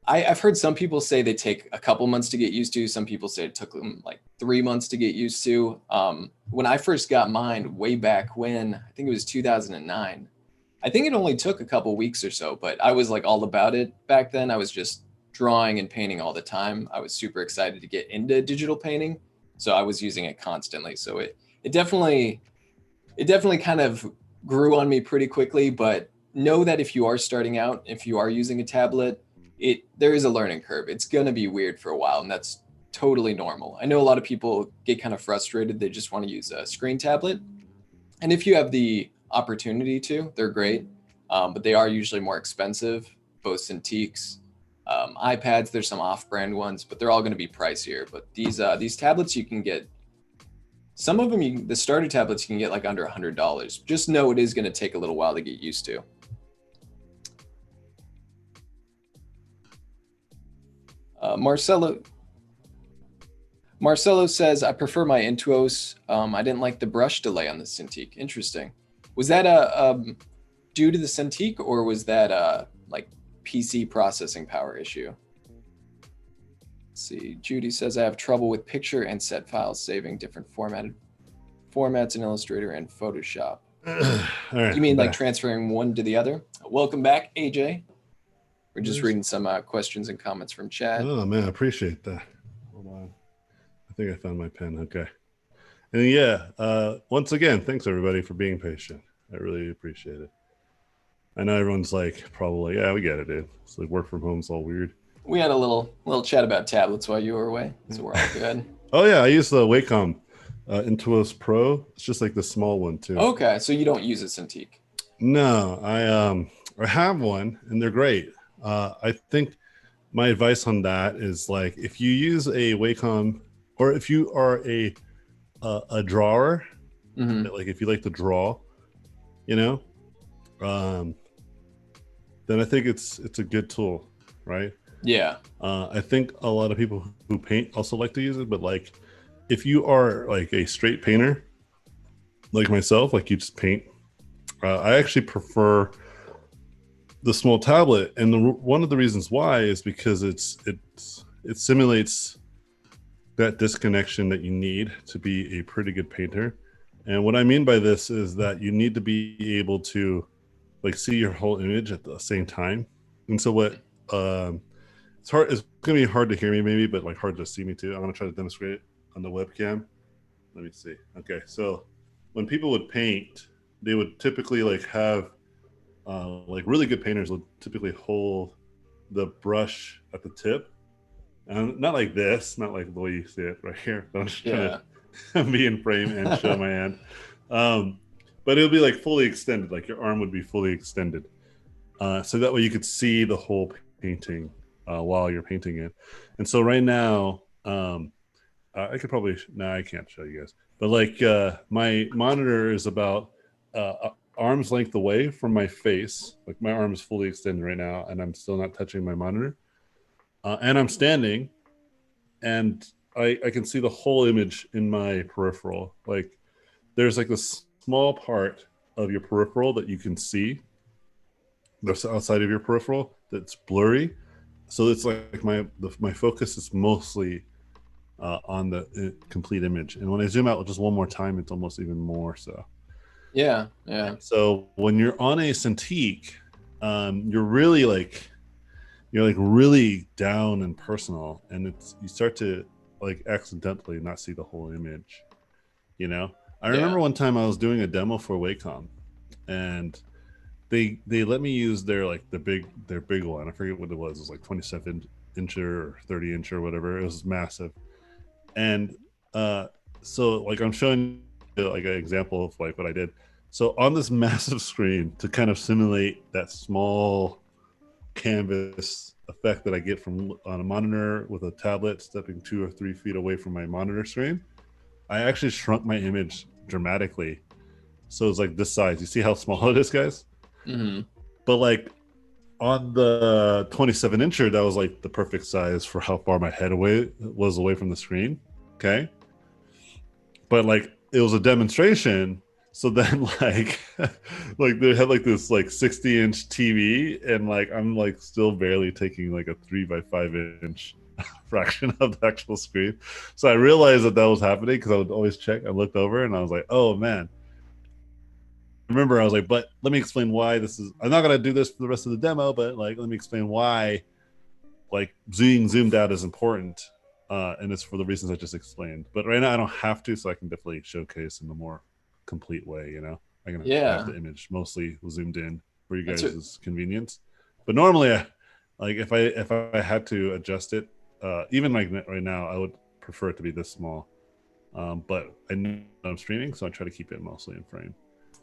I've heard some people say they take a couple months to get used to. Some people say it took them like 3 months to get used to. When I first got mine way back when, I think it was 2009, I think it only took a couple weeks or so, but I was like all about it back then. I was just drawing and painting all the time. I was super excited to get into digital painting, so I was using it constantly. So it definitely kind of grew on me pretty quickly. But know that if you are starting out, if you are using a tablet, there is a learning curve. It's gonna be weird for a while, and that's totally normal. I know a lot of people get kind of frustrated. They just want to use a screen tablet, and if you have the opportunity to, they're great. But they are usually more expensive. Both Cintiqs, iPads. There's some off-brand ones, but they're all going to be pricier. But these tablets you can get. Some of them, the starter tablets, you can get like under $100. Just know it is going to take a little while to get used to. Marcelo says, I prefer my Intuos. I didn't like the brush delay on the Cintiq. Interesting. Was that due to the Cintiq, or was that like PC processing power issue? Let's see. Judy says, I have trouble with picture and set files saving different formats in Illustrator and Photoshop. All right, You mean like transferring one to the other? Welcome back, AJ. We're just reading some questions and comments from chat. Oh man, I appreciate that. Hold on. I think I found my pen. Okay. And yeah, once again, thanks everybody for being patient. I really appreciate it. I know everyone's like, probably, yeah, we get it, dude. It's like work from home's all weird. We had a little chat about tablets while you were away, so we're all good. Oh yeah, I use the Wacom Intuos Pro. It's just like the small one too. Okay, so you don't use a Cintiq. No, I have one and they're great. I think my advice on that is like if you use a Wacom or if you are a drawer, Hmm. like if you like to draw, you know, um, then I think it's a good tool, right? Yeah. I think a lot of people who paint also like to use it, but like if you are like a straight painter, like myself, like you just paint, I actually prefer the small tablet, and one of the reasons why is because it simulates that disconnection that you need to be a pretty good painter. And what I mean by this is that you need to be able to like see your whole image at the same time. And so what it's hard, it's gonna be hard to hear me maybe, but like hard to see me too. I'm gonna try to demonstrate it on the webcam. Let me see. Okay, so when people would paint, they would typically like have like really good painters will typically hold the brush at the tip, and not like this, not like the way you see it right here. But I'm just trying Yeah. to be in frame and show my hand. Um, but it'll be like fully extended, like your arm would be fully extended, so that way you could see the whole painting while you're painting it. And so right now, I could probably no, I can't show you guys, but like my monitor is about arm's length away from my face. Like my arm is fully extended right now, and I'm still not touching my monitor. And I'm standing, and I can see the whole image in my peripheral. Like there's like this small part of your peripheral that you can see that's outside of your peripheral that's blurry. So it's like my focus is mostly on the complete image. And when I zoom out just one more time, it's almost even more so. Yeah. Yeah. So when you're on a Cintiq, you're like really down and personal, and it's you start to like accidentally not see the whole image. You know, I Yeah. remember one time I was doing a demo for Wacom, and they let me use their big one. I forget what it was. It was like 27 inch or 30 inch or whatever. It was massive, and so like I'm showing you like an example of like what I did. So on this massive screen to kind of simulate that small canvas effect that I get from on a monitor with a tablet stepping 2 or 3 feet away from my monitor screen, I actually shrunk my image dramatically. So it's like this size. You see how small it is, guys? Hmm. But like on the 27 incher, that was like the perfect size for how far my head was away from the screen. Okay. But like it was a demonstration. So then like like they had like this like 60-inch TV, and like I'm like still barely taking like a 3 by 5 inch fraction of the actual screen. So I realized that was happening because I would always check. I looked over and I was like, oh man. Remember, I was like, but let me explain why this is. I'm not gonna do this for the rest of the demo, but like let me explain why like zoomed out is important, and it's for the reasons I just explained. But right now I don't have to, so I can definitely showcase in a more complete way. You know, I can have Yeah. the image mostly zoomed in for you That's it. guys' convenience. But normally, like if I had to adjust it, even like right now, I would prefer it to be this small. But I know I'm streaming, so I try to keep it mostly in frame.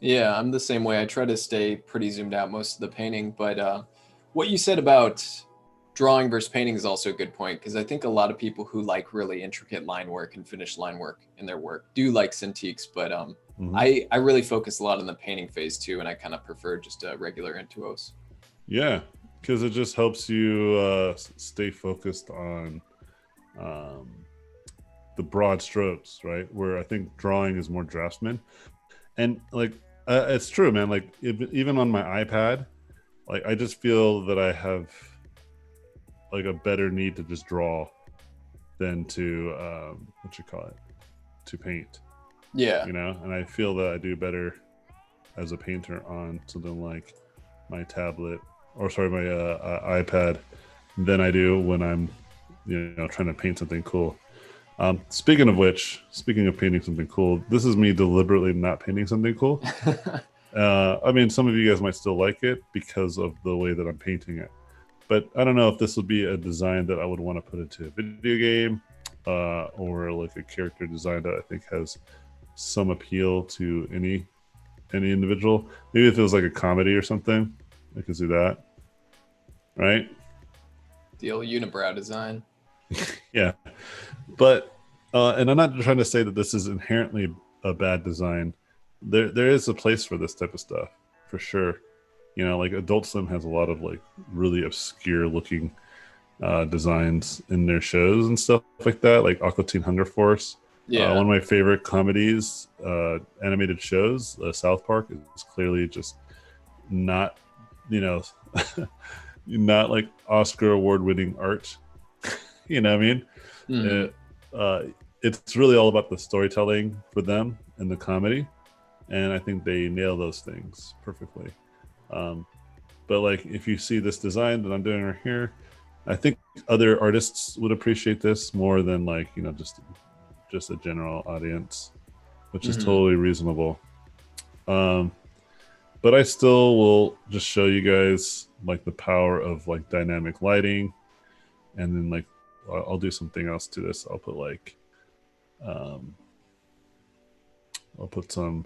Yeah, I'm the same way. I try to stay pretty zoomed out most of the painting, but what you said about drawing versus painting is also a good point because I think a lot of people who like really intricate line work and finished line work in their work do like Cintiqs, but Mm-hmm. I really focus a lot on the painting phase too, and I kind of prefer just a regular Intuos. Yeah, because it just helps you stay focused on um, the broad strokes, right? Where I think drawing is more draftsman, and like it's true, man. Like even on my iPad, like I just feel that I have like a better need to just draw than to what you call it, to paint. Yeah, You know, and I feel that I do better as a painter on something like my tablet or sorry my iPad than I do when I'm trying to paint something cool. Speaking of which, speaking of painting something cool, this is me deliberately not painting something cool. I mean, some of you guys might still like it because of the way that I'm painting it. But I don't know if this would be a design that I would want to put into a video game, or like a character design that I think has some appeal to any individual. Maybe if it was like a comedy or something, I could see that. Right? The old unibrow design. Yeah. But and I'm not trying to say that this is inherently a bad design. There is a place for this type of stuff, for sure. Like Adult Swim has a lot of like really obscure looking designs in their shows and stuff like that, like Aqua Teen Hunger Force. Yeah. One of my favorite comedies, animated shows, South Park, is clearly just not, not like Oscar award-winning art. You know what I mean? Mhm. It's really all about the storytelling for them and the comedy, and I think they nail those things perfectly. But like, if you see this design that I'm doing right here, I think other artists would appreciate this more than like just a general audience, which is totally reasonable. But I still will just show you guys like the power of like dynamic lighting, and then like I'll do something else to this. I'll put like I'll put some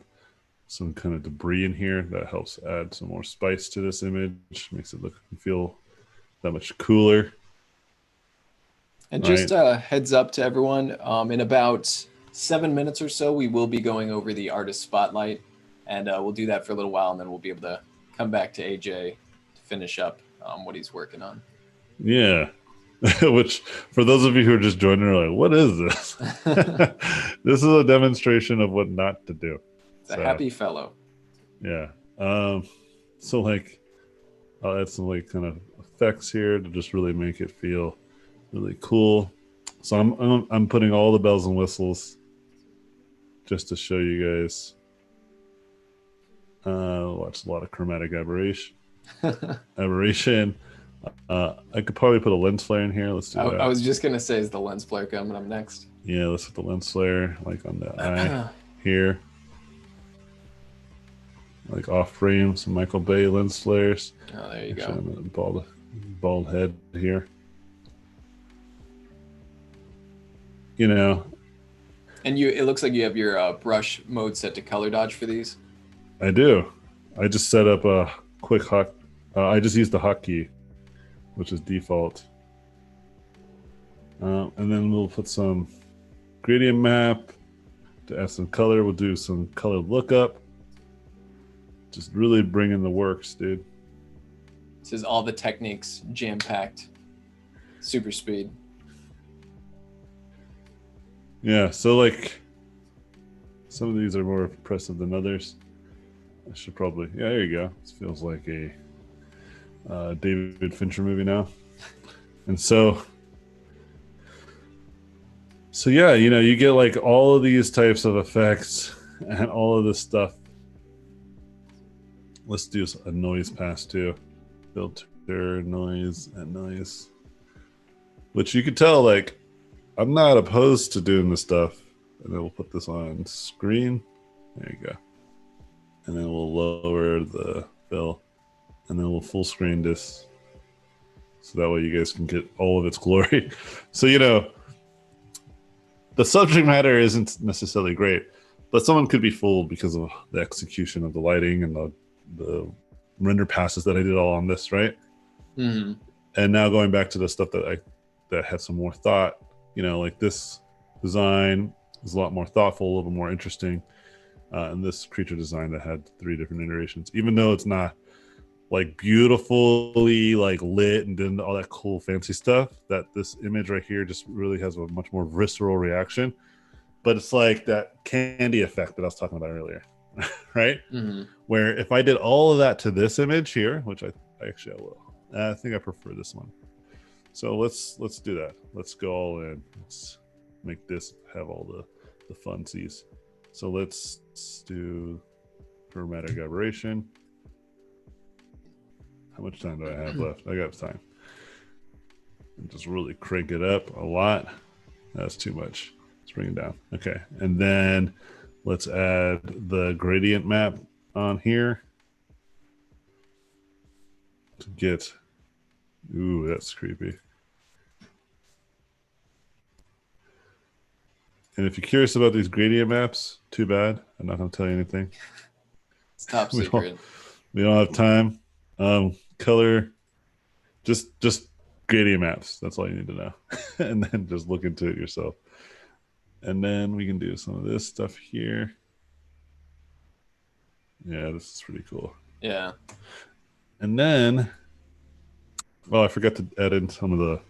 kind of debris in here that helps add some more spice to this image, makes it look and feel that much cooler. And just a heads up to everyone, in about 7 minutes or so, we will be going over the artist spotlight, and we'll do that for a little while, and then we'll be able to come back to AJ to finish up what he's working on. Yeah. Which, for those of you who are just joining, are like, what is this? This is a demonstration of what not to do. It's a happy fellow. Yeah. So like, I'll add some like kind of effects here to just really make it feel really cool. So I'm putting all the bells and whistles just to show you guys. Watch a lot of chromatic aberration. I could probably put a lens flare in here. Let's do that. I was just gonna say, is the lens flare coming up next? Yeah, let's put the lens flare like on the eye here. Like off frame, some Michael Bay lens flares. Oh, there you go. Bald head here. And it looks like you have your brush mode set to color dodge for these. I do. I just set up a quick hot. I just used the hotkey, which is default. And then we'll put some gradient map to add some color. We'll do some color lookup. Just really bring in the works, dude. This is all the techniques jam-packed. Super speed. Yeah, so like some of these are more impressive than others. I should probably, yeah, there you go. This feels like a David Fincher movie now. And so yeah, you get like all of these types of effects and all of this stuff. Let's do a noise pass too. Filter, noise, and noise. Which you could tell, like, I'm not opposed to doing this stuff. And then we'll put this on screen. There you go. And then we'll lower the fill. And then we'll full screen this. So that way you guys can get all of its glory. So, the subject matter isn't necessarily great, but someone could be fooled because of the execution of the lighting and the render passes that I did all on this, right? Mm-hmm. And now going back to the stuff that had some more thought, like this design is a lot more thoughtful, a little more interesting. And this creature design that had 3 different iterations, even though it's not like beautifully like lit and did all that cool fancy stuff, that this image right here just really has a much more visceral reaction. But it's like that candy effect that I was talking about earlier, right? Mm-hmm. Where if I did all of that to this image here, which I will, I think I prefer this one. So let's do that. Let's go all in. Let's make this have all the funsies. So let's do chromatic aberration. How much time do I have left? I got time. And just really crank it up a lot. That's too much. Let's bring it down. Okay. And then let's add the gradient map on here to get Ooh, that's creepy. And if you're curious about these gradient maps, too bad. I'm not going to tell you anything. It's top we don't secret. we don't have time. Color, just gradient maps. That's all you need to know, and then just look into it yourself. And then we can do some of this stuff here. Yeah, this is pretty cool. Yeah. And then, well, I forgot to add in some of the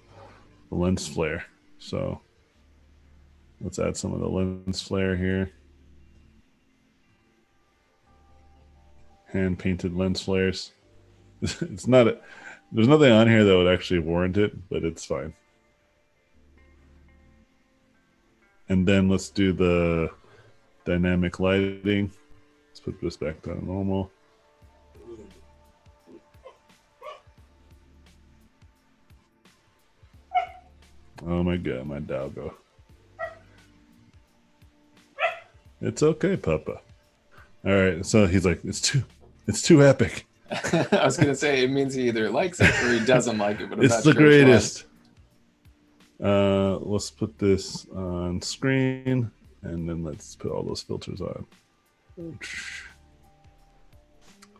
lens flare. So let's add some of the lens flare here. Hand painted lens flares. It's not there's nothing on here that would actually warrant it, but it's fine. And then let's do the dynamic lighting. Let's put this back to normal. Oh my god, my doggo. It's okay, Papa. All right, so he's like, it's too epic. I was gonna say it means he either likes it or he doesn't like it, but I'm It's not the sure which one. greatest. Let's put this on screen, and then let's put all those filters on.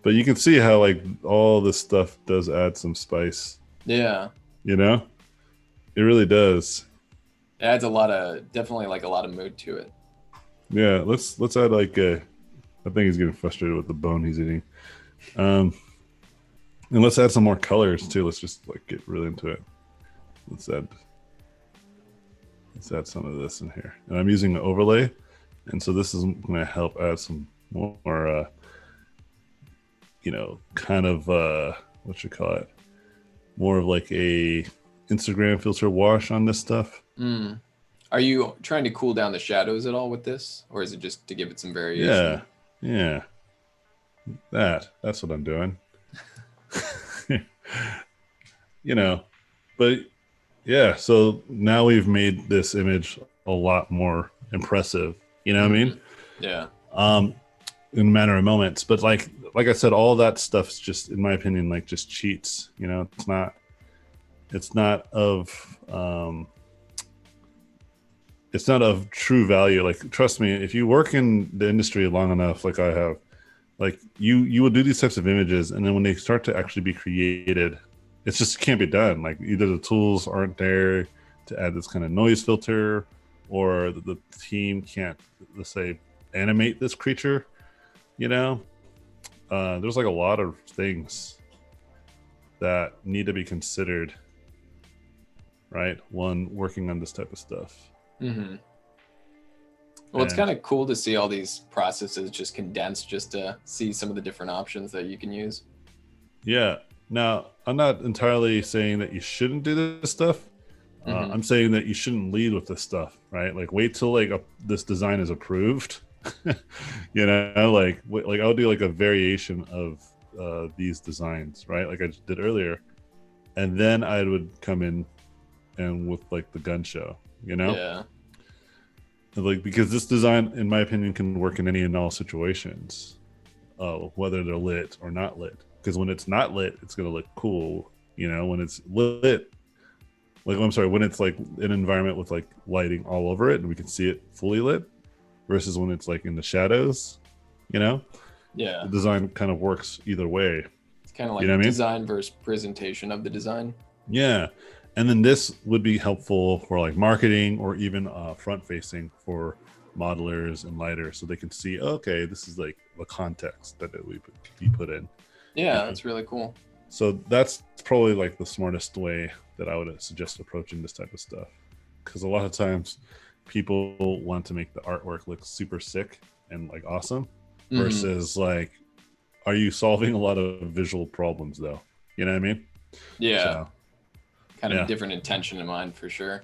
But you can see how like all this stuff does add some spice. Yeah. You know, it really does. It adds definitely like a lot of mood to it. Yeah, let's add like I think he's getting frustrated with the bone he's eating. And let's add some more colors too. Let's just like get really into it. Let's add some of this in here. And I'm using the overlay, and so this is going to help add some more kind of what you call it, more of like a Instagram filter wash on this stuff. Are you trying to cool down the shadows at all with this, or is it just to give it some variation? Yeah. That's what I'm doing. But yeah, so now we've made this image a lot more impressive. You know what I mean? Yeah. In a matter of moments. But like I said, all that stuff's just, in my opinion, like just cheats. It's not of true value. Like, trust me, if you work in the industry long enough, like I have, like you will do these types of images, and then when they start to actually be created, it's just can't be done. Like, either the tools aren't there to add this kind of noise filter, or the team can't, let's say, animate this creature. There's like a lot of things that need to be considered, right, when working on this type of stuff. Well, it's kind of cool to see all these processes just condensed, just to see some of the different options that you can use. Yeah. Now, I'm not entirely saying that you shouldn't do this stuff. I'm saying that you shouldn't lead with this stuff, right? Like, wait till this design is approved. Like I'll do like a variation of these designs, right? Like I just did earlier, and then I would come in and with like the gun show, Yeah. like, because this design, in my opinion, can work in any and all situations, whether they're lit or not lit. Because when it's not lit, it's gonna look cool. When it's lit, when it's like an environment with like lighting all over it and we can see it fully lit, versus when it's like in the shadows, Yeah. the design kind of works either way. It's kind of like design versus presentation of the design. Yeah. And then this would be helpful for like marketing, or even front facing for modelers and lighters, so they can see, okay, this is like the context that we put in. Yeah, that's really cool. So that's probably like the smartest way that I would suggest approaching this type of stuff, because a lot of times people want to make the artwork look super sick and like awesome, versus like, are you solving a lot of visual problems though? You know what I mean? Yeah. So, kind of different intention in mind for sure.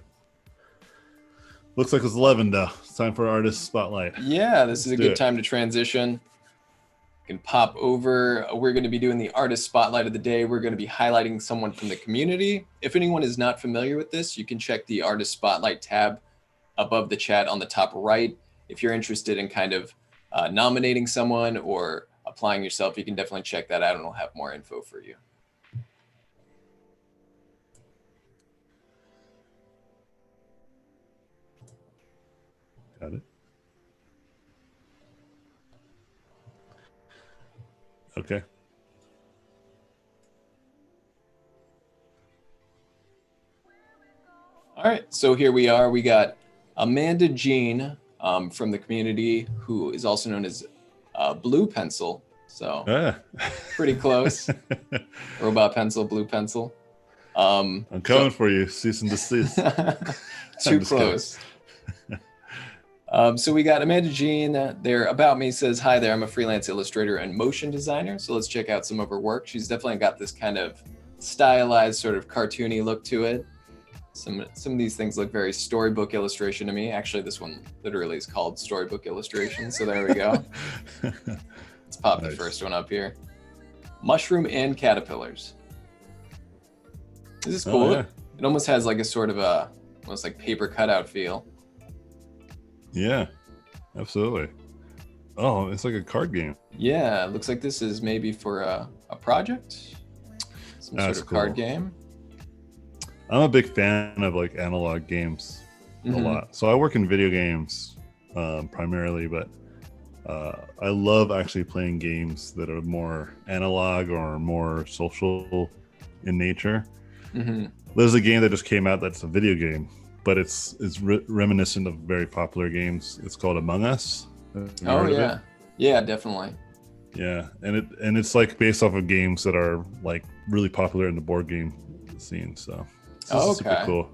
Looks like it's 11 though. It's time for artist spotlight. Yeah, this is a good time to transition. You can pop over. We're going to be doing the artist spotlight of the day. We're going to be highlighting someone from the community. If anyone is not familiar with this, you can check the artist spotlight tab above the chat on the top right. If you're interested in kind of nominating someone or applying yourself, you can definitely check that out and we'll have more info for you. Got it. Okay. All right, so here we are. We got Amanda Jean from the community, who is also known as Blue Pencil. So pretty close. Robotpencil, Blue Pencil. I'm coming for you, cease and desist. Too close. So we got Amanda Jean there. About Me says, hi there, I'm a freelance illustrator and motion designer. So let's check out some of her work. She's definitely got this kind of stylized, sort of cartoony look to it. Some of these things look very storybook illustration to me. Actually, this one literally is called storybook illustration. So there we go. Let's pop the first one up here. Mushroom and caterpillars. This is cool. Oh, yeah. It almost has like a sort of a almost like paper cutout feel. Yeah, absolutely. Oh, it's like a card game. Yeah, it looks like this is maybe for a project, some That's sort of cool. card game. I'm a big fan of like analog games a lot. So I work in video games primarily, but I love actually playing games that are more analog or more social in nature. There's a game that just came out that's a video game, but it's reminiscent of very popular games. It's called Among Us. Oh yeah, yeah, definitely. Yeah, and it's like based off of games that are like really popular in the board game scene. So this is super cool.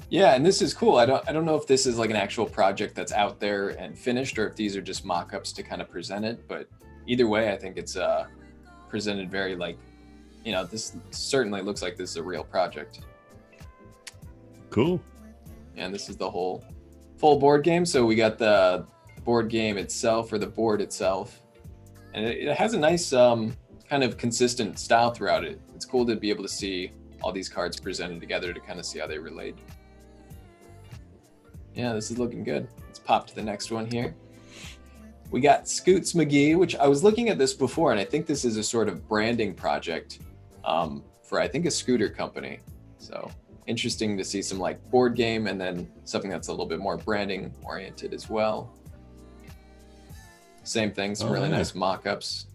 Yeah, and this is cool. I don't know if this is like an actual project that's out there and finished, or if these are just mock-ups to kind of present it. But either way, I think it's presented very like, you know, this certainly looks like this is a real project. Cool. And this is the whole full board game. So we got the board game itself, or the board itself, and it has a nice kind of consistent style throughout it. It's cool to be able to see all these cards presented together to kind of see how they relate. Yeah, this is looking good. Let's pop to the next one here. We got Scoots McGee, which I was looking at this before, and I think this is a sort of branding project for, I think, a scooter company. So interesting to see some like board game and then something that's a little bit more branding oriented as well. Same thing, some really nice mock-ups.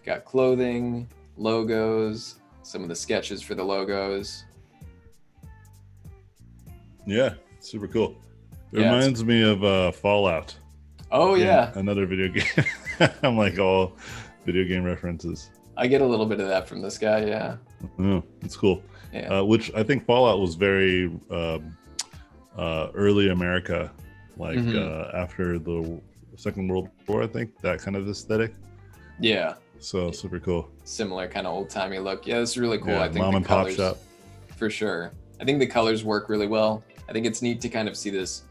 Got clothing, logos, some of the sketches for the logos. Yeah, super cool. It reminds me of Fallout. Oh yeah, another video game. I'm like all video game references. I get a little bit of that from this guy. Yeah. Oh, it's cool. Yeah. Which I think Fallout was very early America, like after the Second World War. I think that kind of aesthetic. Yeah. So super cool. Similar kind of old timey look. Yeah, this is really cool. Yeah, I think mom the and colors, pop shop. For sure. I think the colors work really well. I think it's neat to kind of see this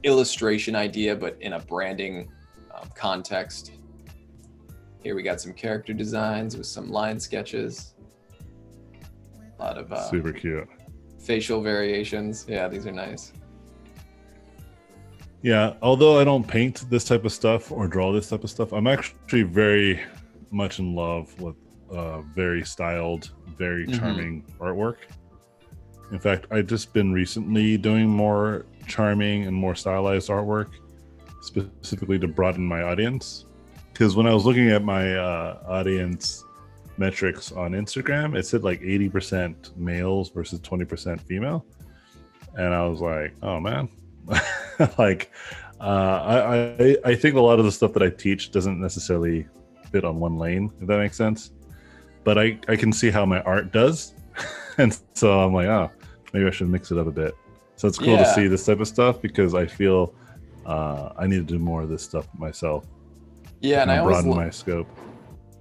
illustration idea, but in a branding context. Here we got some character designs with some line sketches. A lot of super cute facial variations. Yeah, these are nice. Yeah, although I don't paint this type of stuff or draw this type of stuff, I'm actually very much in love with very styled, very charming artwork. In fact, I've just been recently doing more charming and more stylized artwork, specifically to broaden my audience. Because when I was looking at my audience metrics on Instagram, it said like 80% males versus 20% female. And I was like, oh man, like I think a lot of the stuff that I teach doesn't necessarily fit on one lane, if that makes sense. But I can see how my art does. And so I'm like, oh, maybe I should mix it up a bit. So it's cool to see this type of stuff because I feel I need to do more of this stuff myself. Yeah, and I always broaden my scope.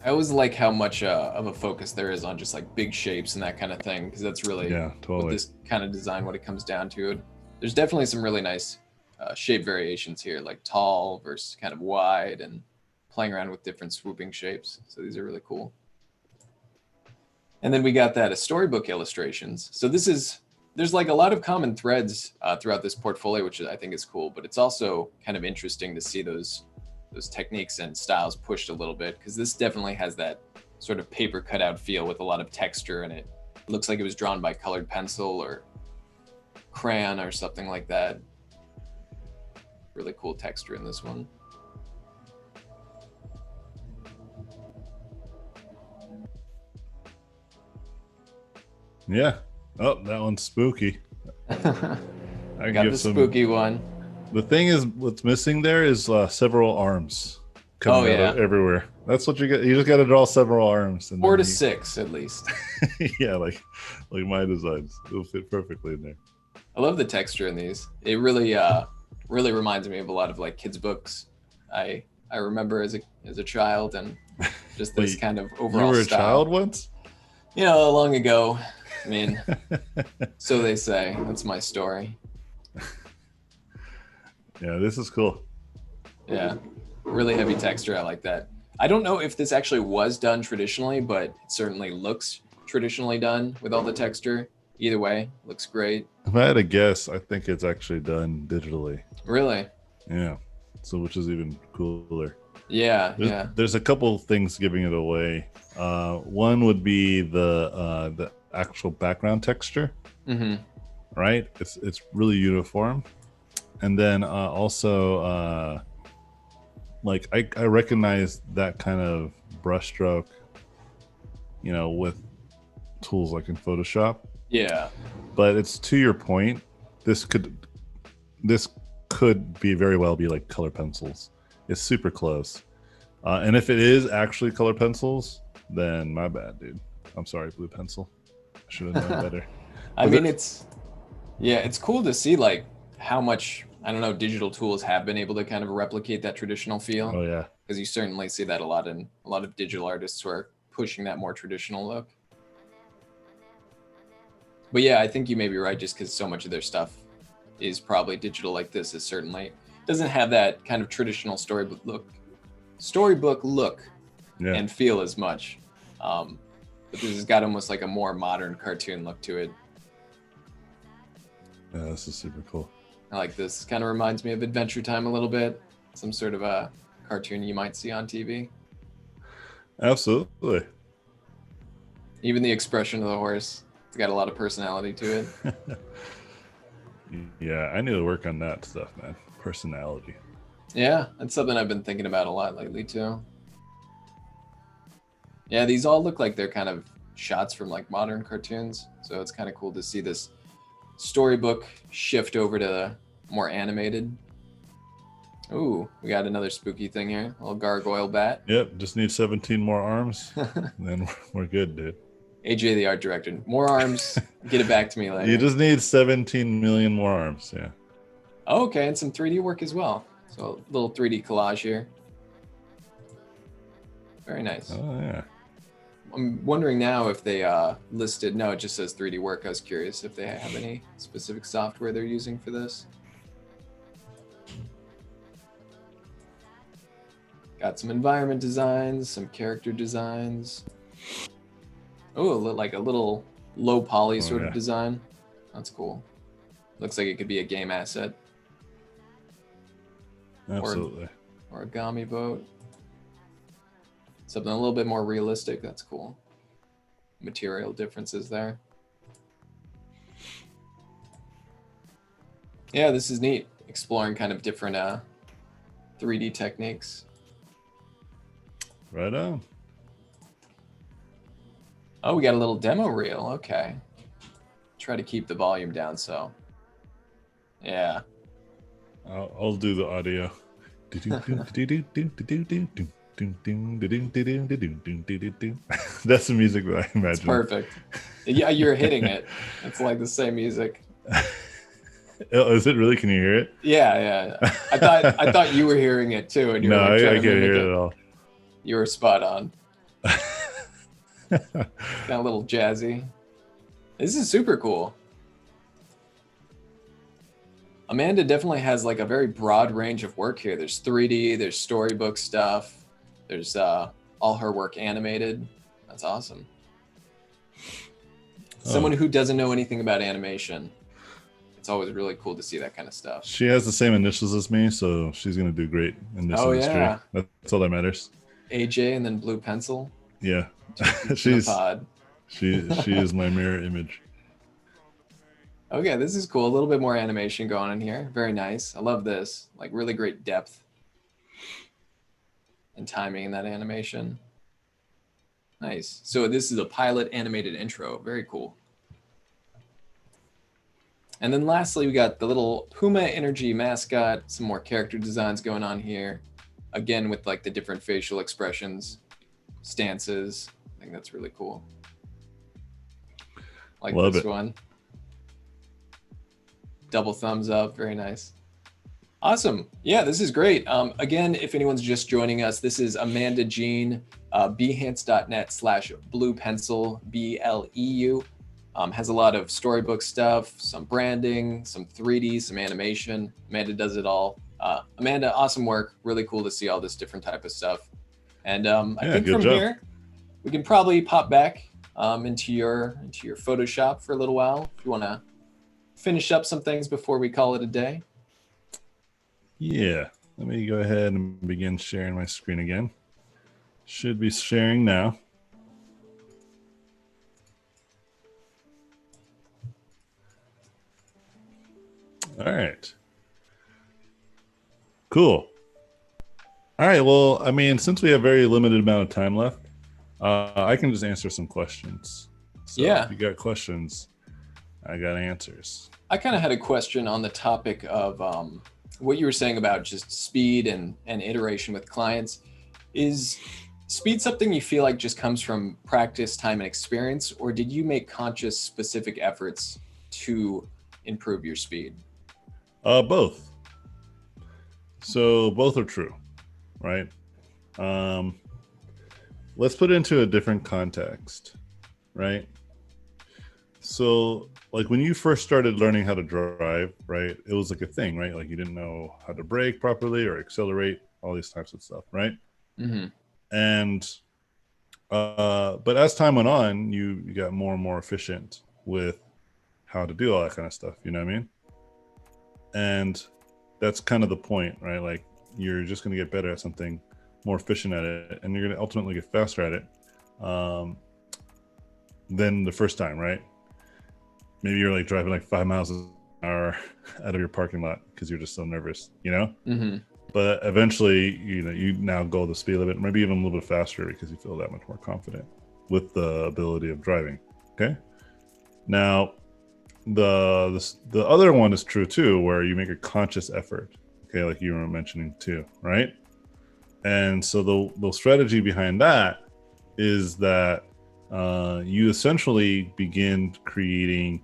I always like how much of a focus there is on just like big shapes and that kind of thing, because that's really what this kind of design, what it comes down to. There's definitely some really nice shape variations here, like tall versus kind of wide, and playing around with different swooping shapes. So these are really cool. And then we got that as storybook illustrations. So there's like a lot of common threads throughout this portfolio, which I think is cool, but it's also kind of interesting to see those techniques and styles pushed a little bit, because this definitely has that sort of paper cutout feel with a lot of texture, and it looks like it was drawn by colored pencil or crayon or something like that. Really cool texture in this one. Yeah. Oh, that one's spooky. I can Got give the some. spooky one. The thing is, what's missing there is several arms coming out of everywhere. That's what you get. You just got to draw several arms. And 4 to 6 at least. Yeah, like my designs. It'll fit perfectly in there. I love the texture in these. It really really reminds me of a lot of like kids books. I remember as a child, and just this kind of overall You were a style. child once? You know, long ago. I mean, so they say. That's my story. Yeah, this is cool. Yeah, really heavy texture. I like that. I don't know if this actually was done traditionally, but it certainly looks traditionally done with all the texture. Either way, looks great. If I had to guess, I think it's actually done digitally. Really? Yeah. So, which is even cooler. Yeah, There's a couple things giving it away. One would be the actual background texture. Mm-hmm. Right? It's really uniform. And then also, like I recognize that kind of brushstroke, you know, with tools like in Photoshop. Yeah. But it's to your point. This could be very well be like color pencils. It's super close. And if it is actually color pencils, then my bad, dude. I'm sorry, Blue Pencil. I should have known better. I mean, it's cool to see like how much, I don't know, digital tools have been able to kind of replicate that traditional feel. Oh yeah. Because you certainly see that a lot in a lot of digital artists who are pushing that more traditional look. But yeah, I think you may be right, just because so much of their stuff is probably digital. Like this is certainly doesn't have that kind of traditional storybook look and feel as much. But this has got almost like a more modern cartoon look to it. Yeah, this is super cool. I like this. Kind of reminds me of Adventure Time a little bit. Some sort of a cartoon you might see on TV. Absolutely. Even the expression of the horse, it's got a lot of personality to it. Yeah, I need to work on that stuff, man. Personality. Yeah, that's something I've been thinking about a lot lately too. Yeah, these all look like they're kind of shots from like modern cartoons. So it's kind of cool to see this storybook shift over to more animated. Ooh, we got another spooky thing here. A little gargoyle bat. Yep, just need 17 more arms. Then we're good, dude. AJ, the art director. More arms. Get it back to me later. You just need 17 million more arms, yeah. Oh, okay, and some 3D work as well. So a little 3D collage here. Very nice. Oh, yeah. I'm wondering now if they listed, no, it just says 3D work. I was curious if they have any specific software they're using for this. Got some environment designs, some character designs. Oh, like a little low poly sort of design. That's cool. Looks like it could be a game asset. Absolutely. Or a origami boat. Something a little bit more realistic. That's cool. Material differences there. Yeah, this is neat. Exploring kind of different 3D techniques. Right on. Oh, we got a little demo reel. Okay. Try to keep the volume down, so. Yeah. I'll do the audio. That's the music that I imagine. It's perfect. Yeah, you're hitting it. It's like the same music. Oh, is it really? Can you hear it? Yeah. I thought you were hearing it too, and you No, were I trying can't to mimic hear it. it at all. You were spot on. Got a little jazzy. This is super cool. Amanda definitely has like a very broad range of work here. There's 3D, there's storybook stuff, there's all her work animated. That's awesome. Someone who doesn't know anything about animation, it's always really cool to see that kind of stuff. She has the same initials as me, so she's gonna do great in this industry. Yeah. That's all that matters. AJ and then Blue Pencil. Yeah. She is she is my mirror image. Okay, this is cool. A little bit more animation going on here. Very nice. I love this. Like really great depth and timing in that animation. Nice. So this is a pilot animated intro. Very cool. And then lastly, we got the little Puma Energy mascot, some more character designs going on here. Again, with like the different facial expressions, stances. I think that's really cool. Like Love this it. one. Double thumbs up. Very nice. Awesome. Yeah, this is great. Again, if anyone's just joining us, this is Amanda Jean, behance.net/bluepencil, BLEU. Has a lot of storybook stuff, some branding, some 3D, some animation. Amanda does it all. Amanda, awesome work. Really cool to see all this different type of stuff. And I think good from job. here, we can probably pop back into your Photoshop for a little while if you want to finish up some things before we call it a day. Yeah, let me go ahead and begin sharing my screen again. Should be sharing now. All right. Cool. All right. Well, I mean, since we have very limited amount of time left, I can just answer some questions. So Yeah. if you got questions, I got answers. I kind of had a question on the topic of what you were saying about just speed and iteration with clients. Is speed something you feel like just comes from practice, time, and experience, or did you make conscious, specific efforts to improve your speed? Both. So both are true, right? Let's put it into a different context, right? So like when you first started learning how to drive, right? It was like a thing, right? Like you didn't know how to brake properly or accelerate, all these types of stuff, right? Mm-hmm. And but as time went on, you got more and more efficient with how to do all that kind of stuff. You know what I mean? And that's kind of the point, right? Like you're just going to get better at something, more efficient at it, and you're going to ultimately get faster at it than the first time, right? Maybe you're like driving like 5 miles an hour out of your parking lot because you're just so nervous, you know? Mm-hmm. But eventually, you now go the speed limit, maybe even a little bit faster because you feel that much more confident with the ability of driving. Okay. Now, the other one is true too, where you make a conscious effort. Okay, like you were mentioning too, right? And so the strategy behind that is that you essentially begin creating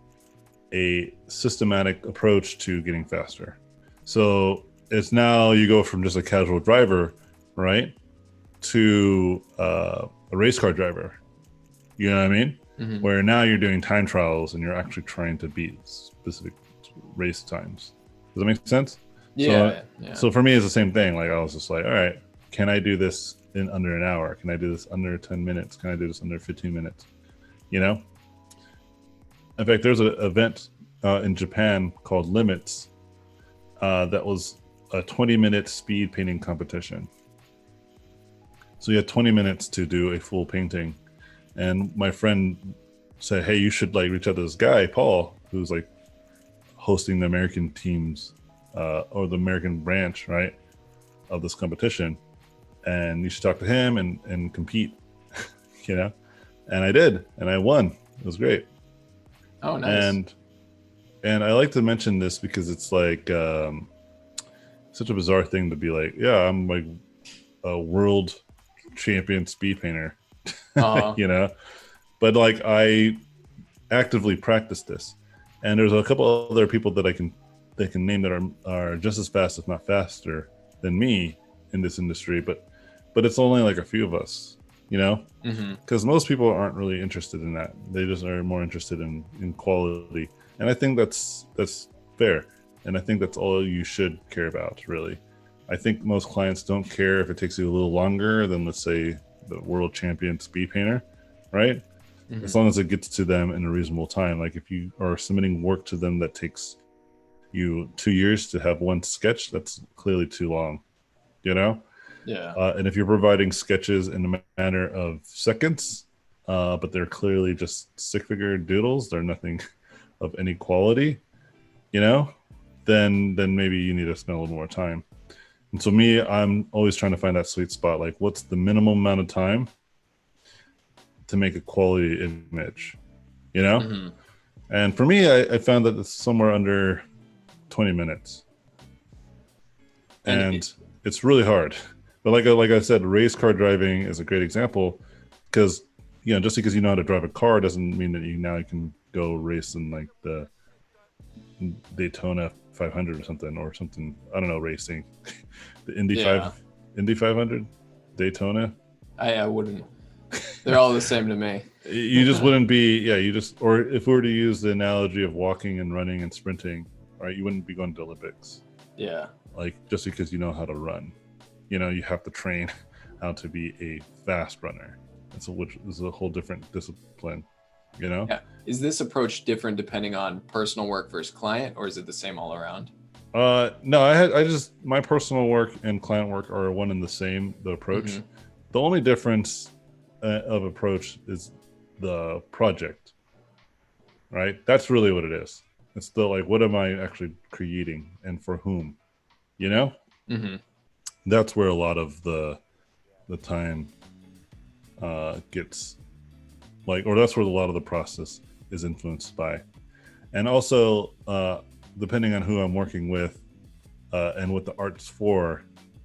a systematic approach to getting faster. So it's now you go from just a casual driver, right, to a race car driver. You know what I mean? Mm-hmm. Where now you're doing time trials and you're actually trying to beat specific race times. Does that make sense? Yeah. So for me, it's the same thing. Like I was just like, all right, can I do this in under an hour? Can I do this under 10 minutes? Can I do this under 15 minutes? You know? In fact, there's an event in Japan called Limits that was a 20-minute speed painting competition. So you had 20 minutes to do a full painting. And my friend said, hey, you should like reach out to this guy, Paul, who's like hosting the American teams or the American branch, right, of this competition. And you should talk to him and compete, you know? And I did, and I won. It was great. Oh, nice. And I like to mention this because it's like such a bizarre thing to be like, yeah, I'm like a world champion speed painter, you know? But like I actively practice this. And there's a couple other people that I can name that are just as fast, if not faster, than me in this industry. But it's only like a few of us, you know, because most people aren't really interested in that. They just are more interested in quality, and I think that's fair. And I think that's all you should care about, really. I think most clients don't care if it takes you a little longer than, let's say, the world champion speed painter, right? As long as it gets to them in a reasonable time. Like if you are submitting work to them that takes you 2 years to have one sketch, that's clearly too long, you know? Yeah. And if you're providing sketches in a matter of seconds, but they're clearly just stick figure doodles, they're nothing of any quality, then maybe you need to spend a little more time. And so I'm always trying to find that sweet spot. Like, what's the minimum amount of time to make a quality image, Mm-hmm. And for me, I found that it's somewhere under 20 minutes. And it's really hard. But like I said, race car driving is a great example, because just because you know how to drive a car doesn't mean that you can go race in like the Daytona 500 or something. I don't know, racing. The Indy 500, Daytona. I wouldn't. They're all the same to me. You just wouldn't be, or if we were to use the analogy of walking and running and sprinting, right, you wouldn't be going to Olympics. Yeah. Like, just because you know how to run, you have to train how to be a fast runner. And so, which is a whole different discipline, Yeah. Is this approach different depending on personal work versus client, or is it the same all around? No, my personal work and client work are one and the same, the approach. Mm-hmm. The only difference of approach is the project, right? That's really what it is. It's the, like, what am I actually creating and for whom, Mm-hmm. That's where a lot of the time gets, like, or that's where a lot of the process is influenced by. And also, depending on who I'm working with and what the art's for,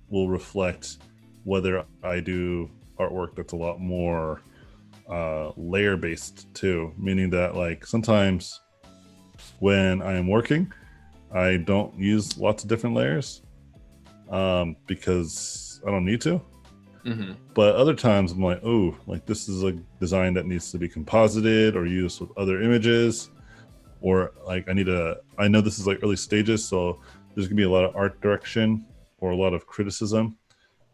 will reflect whether I do artwork that's a lot more layer based too, meaning that, like, sometimes when I'm working, I don't use lots of different layers because I don't need to. Mm-hmm. But other times I'm like, oh, like, this is a design that needs to be composited or used with other images, or like I know this is like early stages, so there's gonna be a lot of art direction or a lot of criticism.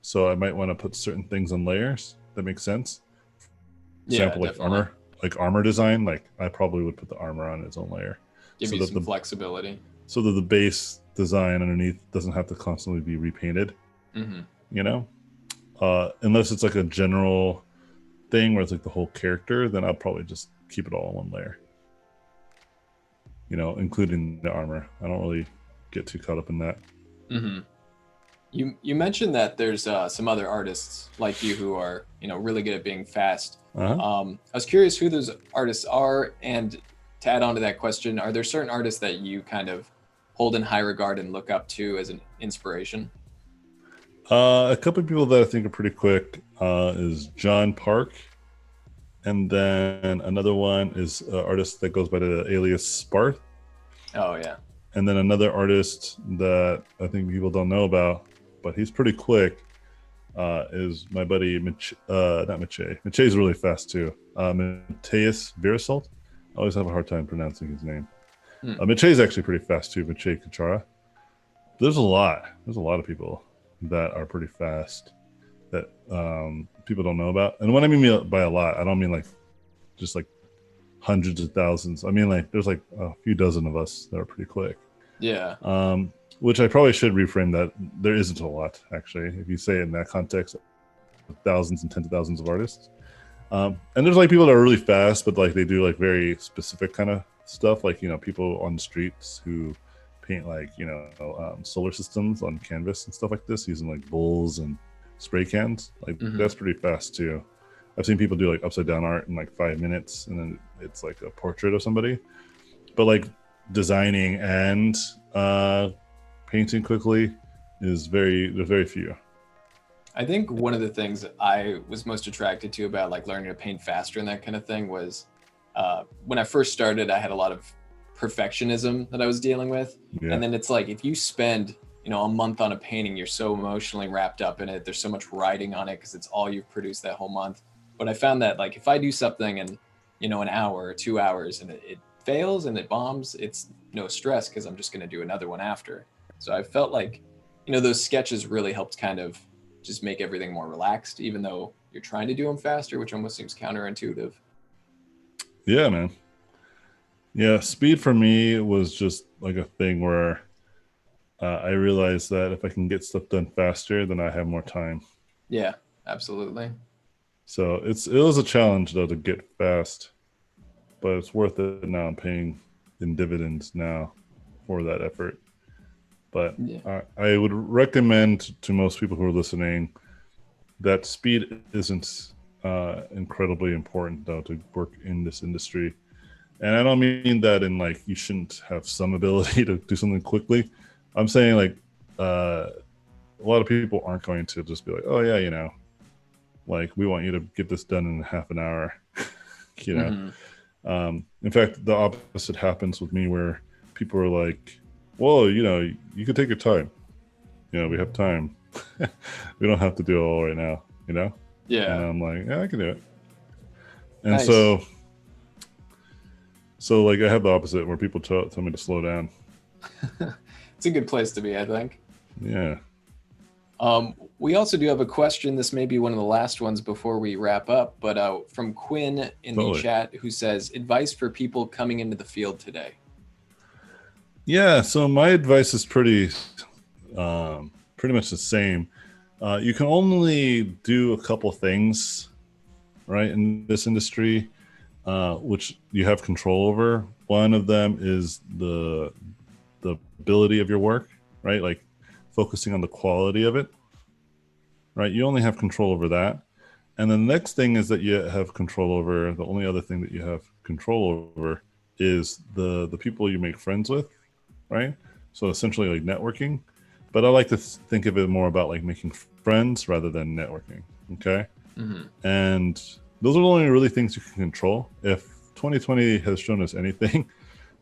So I might want to put certain things on layers. That makes sense. For example, like definitely. armor design, like I probably would put the armor on its own layer. Give you some flexibility. So that the base design underneath doesn't have to constantly be repainted. Mm-hmm. Unless it's like a general thing where it's like the whole character, then I'll probably just keep it all in one layer. Including the armor. I don't really get too caught up in that. Mm-hmm. You mentioned that there's some other artists like you who are really good at being fast. Uh-huh. I was curious who those artists are, and to add on to that question, are there certain artists that you kind of hold in high regard and look up to as an inspiration? A couple of people that I think are pretty quick is John Park, and then another one is an artist that goes by the alias Sparth. Oh yeah. And then another artist that I think people don't know about, but he's pretty quick, is my buddy not Mache. Mache's really fast too. Mateus Virasult. I always have a hard time pronouncing his name. Mache's actually pretty fast too. Mache Kachara. There's a lot of people that are pretty fast that people don't know about. And what I mean by a lot, I don't mean like just like hundreds of thousands. I mean, like, there's like a few dozen of us that are pretty quick. Yeah. Which I probably should reframe that. There isn't a lot, actually, if you say it in that context, thousands and tens of thousands of artists. And there's like people that are really fast, but like they do like very specific kind of stuff, like people on the streets who paint like solar systems on canvas and stuff like this using like bowls and spray cans. Like that's pretty fast too. I've seen people do like upside down art in like 5 minutes, and then it's like a portrait of somebody. But like designing and painting quickly there's very few. I think one of the things I was most attracted to about like learning to paint faster and that kind of thing was when I first started, I had a lot of perfectionism that I was dealing with. Yeah. And then it's like, if you spend, a month on a painting, you're so emotionally wrapped up in it. There's so much writing on it because it's all you've produced that whole month. But I found that like, if I do something in, an hour or 2 hours and it fails and it bombs, it's no stress because I'm just going to do another one after. So I felt like, those sketches really helped kind of just make everything more relaxed, even though you're trying to do them faster, which almost seems counterintuitive. Yeah, man. Yeah, speed for me was just like a thing where I realized that if I can get stuff done faster, then I have more time. Yeah, absolutely. So it was a challenge though to get fast, but it's worth it now. I'm paying in dividends now for that effort. But Yeah. I would recommend to most people who are listening that speed isn't incredibly important though to work in this industry. And I don't mean that in like you shouldn't have some ability to do something quickly. I'm saying like a lot of people aren't going to just be like, oh yeah, like we want you to get this done in half an hour. you know. Hmm. In fact, the opposite happens with me where people are like, well, you could take your time. We have time. We don't have to do it all right now, And Yeah. I'm like, yeah, I can do it. And Nice. so like I have the opposite where people tell me to slow down. It's a good place to be, I think. Yeah, We also do have a question. This may be one of the last ones before we wrap up, but from Quinn in the totally. chat, who says, advice for people coming into the field today. Yeah, so my advice is pretty much the same. You can only do a couple things, right, in this industry, which you have control over. One of them is the ability of your work, right? Like focusing on the quality of it, right? You only have control over that. And the next thing is that you have control over, the only other thing that you have control over is the people you make friends with, right? So essentially like networking. But I like to think of it more about like making friends rather than networking. Okay. Hmm. And those are the only really things you can control. If 2020 has shown us anything,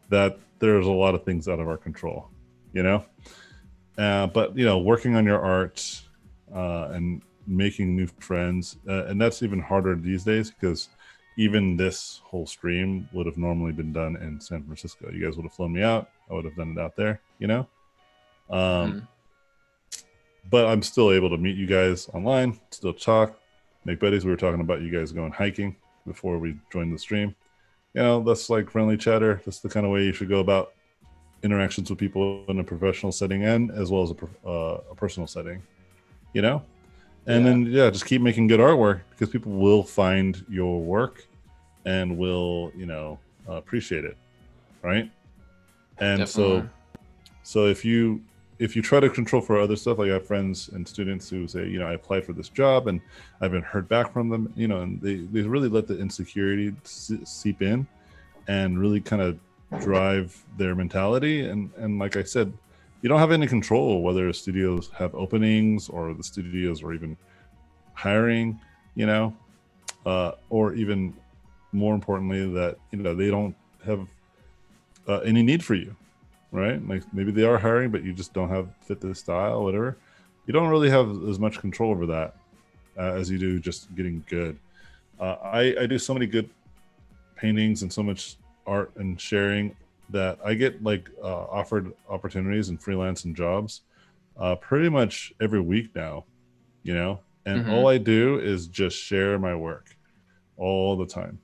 that there's a lot of things out of our control, you know? But, working on your art and making new friends, and that's even harder these days because even this whole stream would have normally been done in San Francisco. You guys would have flown me out. I would have done it out there, Um, Hmm. but I'm still able to meet you guys online, still talk, make buddies. We were talking about you guys going hiking before we joined the stream. That's like friendly chatter. That's the kind of way you should go about interactions with people in a professional setting and as well as a personal setting, you know? And Yeah, then, yeah, just keep making good artwork because people will find your work and will, appreciate it. Right. And definitely. so if you try to control for other stuff, like I have friends and students who say, I applied for this job and I haven't heard back from them, and they really let the insecurity seep in and really kind of drive their mentality. And like I said, you don't have any control whether studios have openings or the studios are even hiring, or even more importantly that they don't have any need for you, right? Like maybe they are hiring, but you just don't have fit the style, whatever. You don't really have as much control over that as you do just getting good. I do so many good paintings and so much art and sharing that I get like offered opportunities and freelance and jobs pretty much every week now, and all Hmm. I do is just share my work all the time.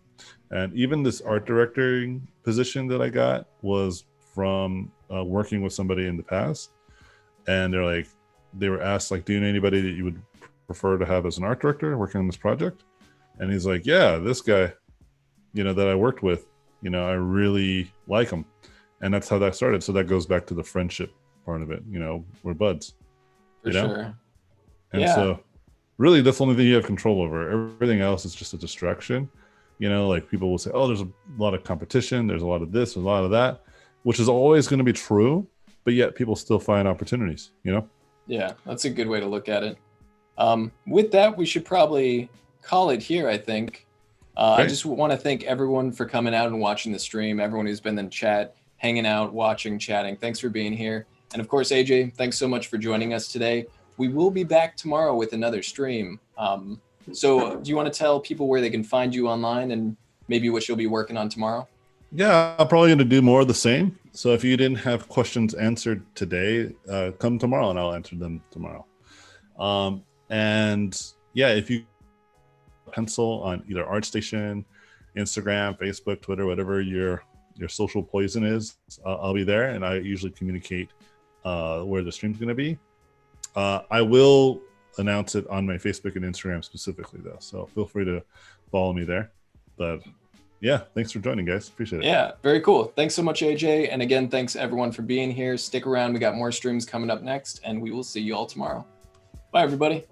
And even this art directing position that I got was from working with somebody in the past. And they were asked, like, do you know anybody that you would prefer to have as an art director working on this project? And he's like, yeah, this guy, that I worked with, I really like him. And that's how that started. So that goes back to the friendship part of it. We're buds, For sure. And Yeah. so really that's the only thing you have control over. Everything else is just a distraction. Like people will say, oh, there's a lot of competition, there's a lot of this, a lot of that, which is always going to be true, but yet people still find opportunities. Yeah, that's a good way to look at it. With that, we should probably call it here, I think. I Great. just want to thank everyone for coming out and watching the stream, everyone who's been in the chat, hanging out, watching, chatting. Thanks for being here. And of course, AJ, thanks so much for joining us today. We will be back tomorrow with another stream. So do you want to tell people where they can find you online and maybe what you'll be working on tomorrow? Yeah, I'm probably going to do more of the same. So if you didn't have questions answered today, come tomorrow and I'll answer them tomorrow. And yeah, if you pencil on either ArtStation, Instagram, Facebook, Twitter, whatever your social poison is, I'll be there, and I usually communicate where the stream's going to be. I will announce it on my Facebook and Instagram specifically, though, so feel free to follow me there. But Yeah, thanks for joining, guys. Appreciate it. Yeah, very cool. Thanks so much, AJ. And again, thanks everyone for being here. Stick around. We got more streams coming up next, and we will see you all tomorrow. Bye, everybody.